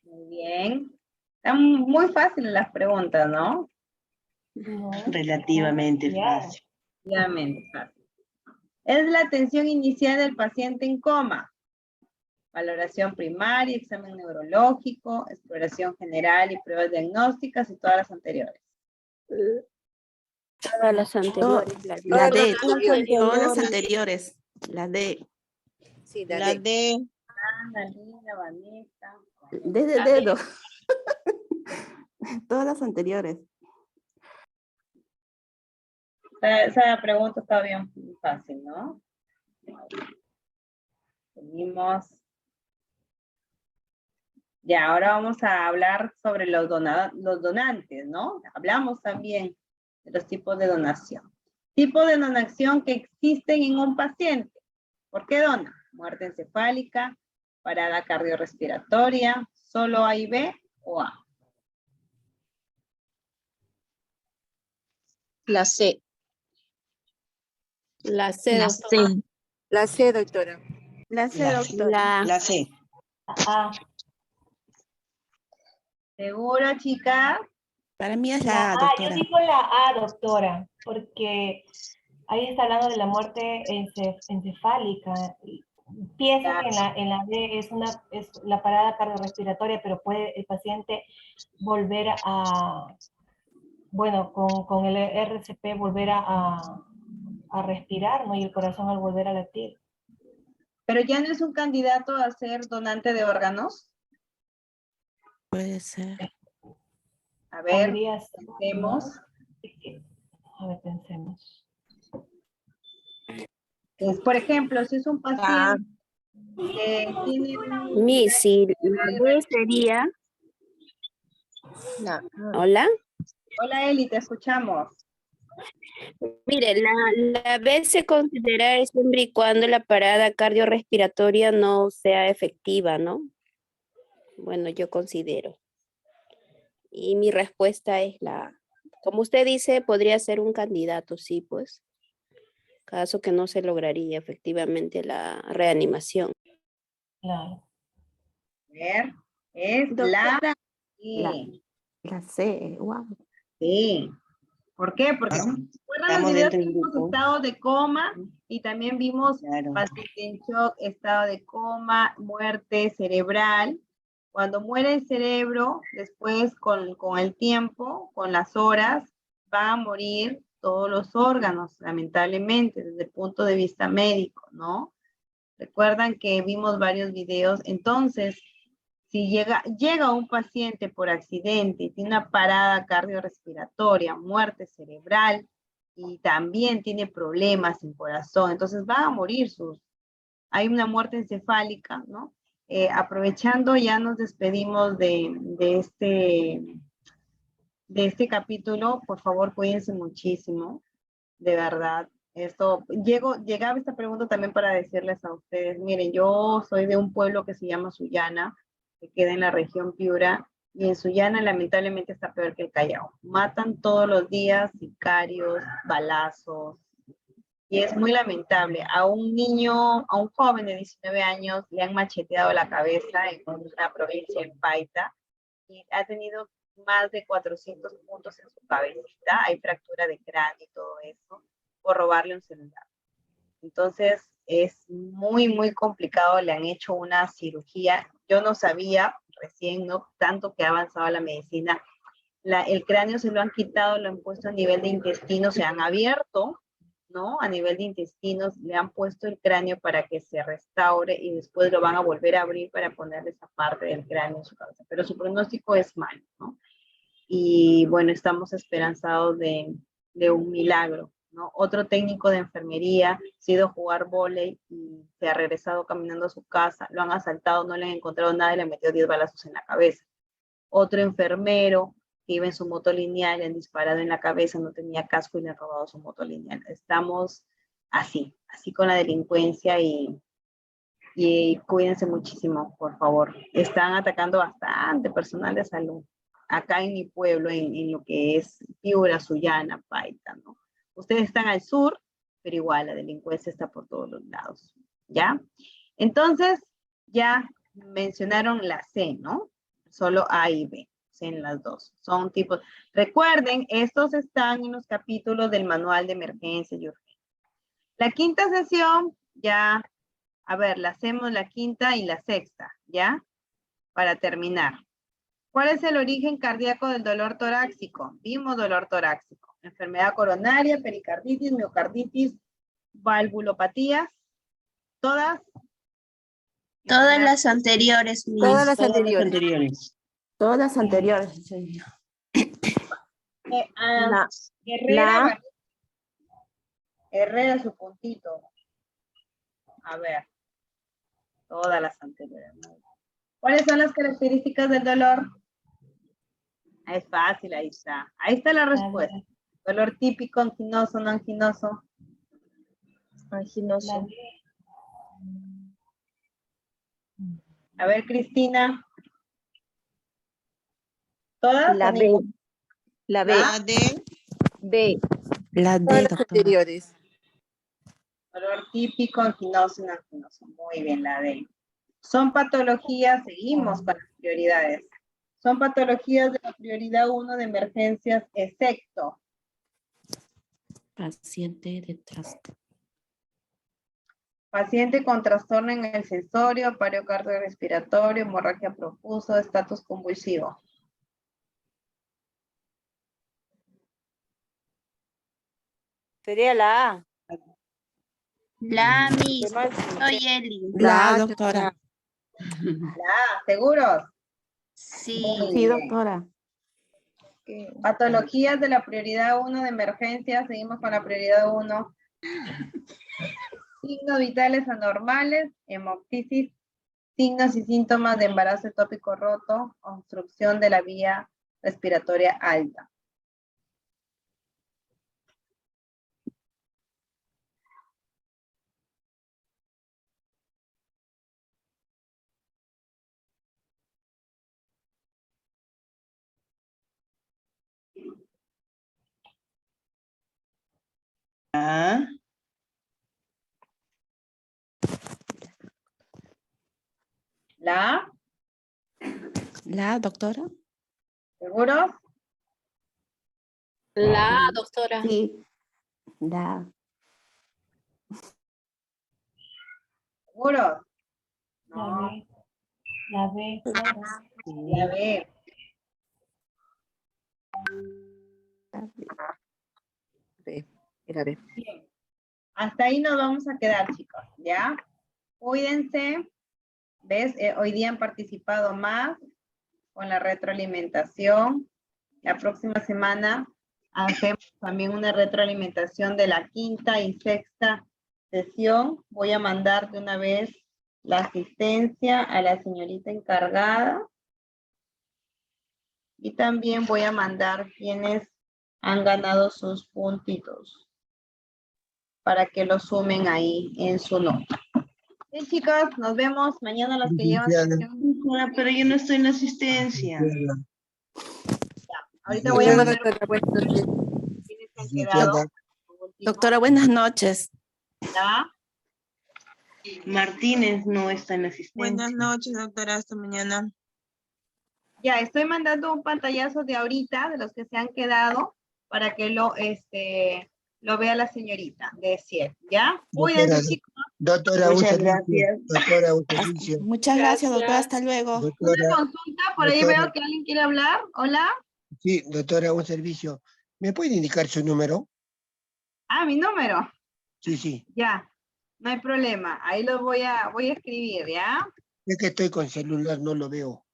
Muy bien. Están muy fáciles las preguntas, ¿no? No. Relativamente fácil. Relativamente fácil. Es la atención inicial del paciente en coma. Valoración primaria, examen neurológico, exploración general y pruebas diagnósticas y todas las anteriores. Todas las anteriores. La D. Todas las anteriores. La D. Sí, La D. Ana, Lina, Vanessa. Desde dedo. Todas las anteriores. Esa pregunta está bien fácil, ¿no? Seguimos. Ya, ahora vamos a hablar sobre los donantes, ¿no? Hablamos también de los tipos de donación. Tipos de donación que existen en un paciente. ¿Por qué dona? Muerte encefálica, parada cardiorrespiratoria, solo A y B o A. La C. La C, La doctora. C. La C, doctora. La C, doctora. La C. A. ¿Seguro, chicas? Para mí es La la A, A, yo doctora. digo la A, doctora, porque ahí está hablando de la muerte encefálica. Pienso que en la D es la parada cardiorrespiratoria, pero puede el paciente volver a, bueno, con el RCP volver a respirar, ¿no? Y el corazón al volver a latir. Pero ya no es un candidato a ser donante de órganos. Puede ser. A ver, Podría ser, pensemos. ¿no? A ver, pensemos. Pues, por ejemplo, si es un paciente que tiene un... Miss, si la D sería. Hola. Hola Eli, te escuchamos. Mire, la B se considera siempre y cuando la parada cardiorrespiratoria no sea efectiva, ¿no? Bueno, yo considero. Y mi respuesta es como usted dice, podría ser un candidato, sí, pues. Caso que no se lograría efectivamente la reanimación. Claro. A ver, es Doctora, sí. la C, wow. Sí. ¿Por qué? Porque Claro. si recuerdan Estamos los videos dentro que del vimos grupo. estado de coma y también vimos Claro. paciente en shock, estado de coma, muerte cerebral. Cuando muere el cerebro, después con el tiempo, con las horas, van a morir todos los órganos, lamentablemente, desde el punto de vista médico, ¿no? Recuerdan que vimos varios videos. Entonces, si llega un paciente por accidente y tiene una parada cardiorrespiratoria, muerte cerebral y también tiene problemas en corazón, entonces van a morir hay una muerte encefálica, ¿no? Aprovechando, ya nos despedimos de este capítulo. Por favor, cuídense muchísimo, de verdad. Llegaba esta pregunta también para decirles a ustedes, miren, yo soy de un pueblo que se llama Sullana, que queda en la región Piura, y en Sullana lamentablemente está peor que el Callao. Matan todos los días sicarios, balazos, y es muy lamentable. A un joven de 19 años le han macheteado la cabeza en una provincia en Paita, y ha tenido más de 400 puntos en su cabecita, hay fractura de cráneo y todo eso, por robarle un celular. Entonces, es muy, muy complicado. Le han hecho una cirugía. Yo no sabía, recién, ¿no? Tanto que ha avanzado la medicina. El cráneo se lo han quitado, lo han puesto a nivel de intestino, se han abierto, ¿no? A nivel de intestinos, le han puesto el cráneo para que se restaure y después lo van a volver a abrir para ponerle esa parte del cráneo en su cabeza. Pero su pronóstico es malo, ¿no? Y bueno, estamos esperanzados de un milagro, ¿no? Otro técnico de enfermería se ha ido a jugar vóley y se ha regresado caminando a su casa, lo han asaltado, no le han encontrado nada y le han metido 10 balazos en la cabeza. Otro enfermero que iba en su moto lineal, le han disparado en la cabeza, no tenía casco y le han robado su moto lineal. Estamos así con la delincuencia y cuídense muchísimo, por favor. Están atacando bastante personal de salud acá en mi pueblo, en lo que es Piura, Sullana, Paita, ¿no? Ustedes están al sur, pero igual la delincuencia está por todos los lados, ¿ya? Entonces, ya mencionaron la C, ¿no? Solo A y B, en las dos. Son tipos. Recuerden, estos están en los capítulos del manual de emergencia y urgencia. La quinta sesión, ya, a ver, la hacemos la quinta y la sexta, ¿ya? Para terminar. ¿Cuál es el origen cardíaco del dolor torácico? Vimos dolor torácico. Enfermedad coronaria, pericarditis, miocarditis, valvulopatías. ¿Todas? Todas las anteriores, Miss. Todas las Todas las anteriores. anteriores. Todas anteriores. Herrera, Herrera, su puntito. A ver. Todas las anteriores. ¿Cuáles son las características del dolor? Es fácil, ahí está. Ahí está la respuesta. Dolor típico, anginoso, no anginoso. Anginoso. A ver, Cristina. ¿Todas? La B. La B. La D. B. La Todas D, las doctora. anteriores. Dolor típico, anginoso, no anginoso. Muy bien, la D. Son patologías, seguimos para las prioridades. Son patologías de la prioridad 1 de emergencias, excepto Paciente de trastorno. paciente con trastorno en el sensorio, paro cardiorrespiratorio, hemorragia profusa, estatus convulsivo. Sería la A. La Miss. Soy Eli. La A, doctora. La A, ¿seguros? Sí. Muy Sí, bien. doctora. Patologías de la prioridad 1 de emergencia, seguimos con la prioridad 1. Signos vitales anormales, hemoptisis, signos y síntomas de embarazo ectópico roto, obstrucción de la vía respiratoria alta. La. ¿La? La doctora. ¿Seguros? La doctora. Sí. La. ¿Seguros? La No. B. La B, claro. La B. Era B. Bien. Hasta ahí nos vamos a quedar, chicos, ¿ya? Cuídense. ¿Ves? Hoy día han participado más con la retroalimentación. La próxima semana hacemos también una retroalimentación de la quinta y sexta sesión. Voy a mandar de una vez la asistencia a la señorita encargada. Y también voy a mandar quienes han ganado sus puntitos para que lo sumen ahí en su nota. Bien, chicos, nos vemos mañana los que llevan sesión. Pero yo no estoy en la asistencia. Ahorita voy a Luego, mandar doctora, buenas noches. quienes se han quedado. Doctora, buenas noches. ¿Ya? Martínez no está en la asistencia. Buenas noches, doctora. Hasta mañana. Ya, estoy mandando un pantallazo de ahorita, de los que se han quedado, para que lo vea la señorita de CIEP, ¿ya? Cuídense, chicos. Doctora, un Muchas servicio. gracias. Doctora, un servicio. Muchas gracias, doctora. Hasta luego. Doctora, Una consulta, por ahí doctora. veo que alguien quiere hablar. Hola. Sí, doctora, un servicio. ¿Me puede indicar su número? Ah, mi número. Sí, sí. Ya, no hay problema. Ahí lo voy a escribir, ¿ya? Es que estoy con celular, no lo veo.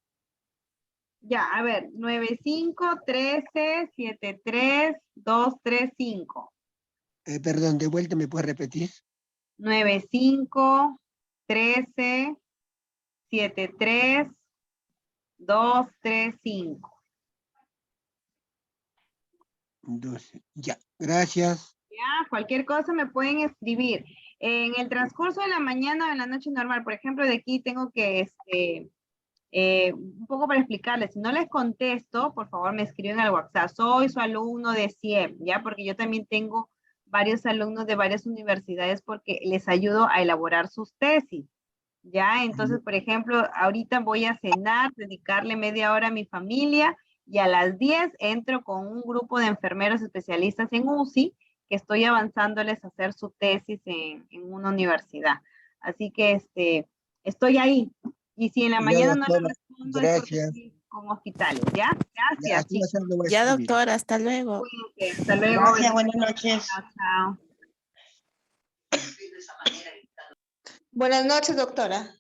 Ya, a ver, 9513-73235. Perdón, de vuelta, ¿me puede repetir? 9513-73235. 12. Ya, gracias. Ya, cualquier cosa me pueden escribir. En el transcurso de la mañana o en la noche normal, por ejemplo, de aquí tengo que, un poco para explicarles, si no les contesto, por favor me escriben al WhatsApp. Soy su alumno de CIEP, ¿ya? Porque yo también tengo varios alumnos de varias universidades porque les ayudo a elaborar sus tesis, ¿ya? Entonces, por ejemplo, ahorita voy a cenar, dedicarle media hora a mi familia y a las 10 entro con un grupo de enfermeros especialistas en UCI que estoy avanzándoles a hacer su tesis en una universidad. Así que estoy ahí. Y si en la mañana no les respondo es porque estoy con hospitales, ¿ya? Gracias, chicos. Ya, doctora. Hasta luego. Cuídense, hasta luego. Gracias, buenas noches. Chao, chao. Buenas noches, doctora.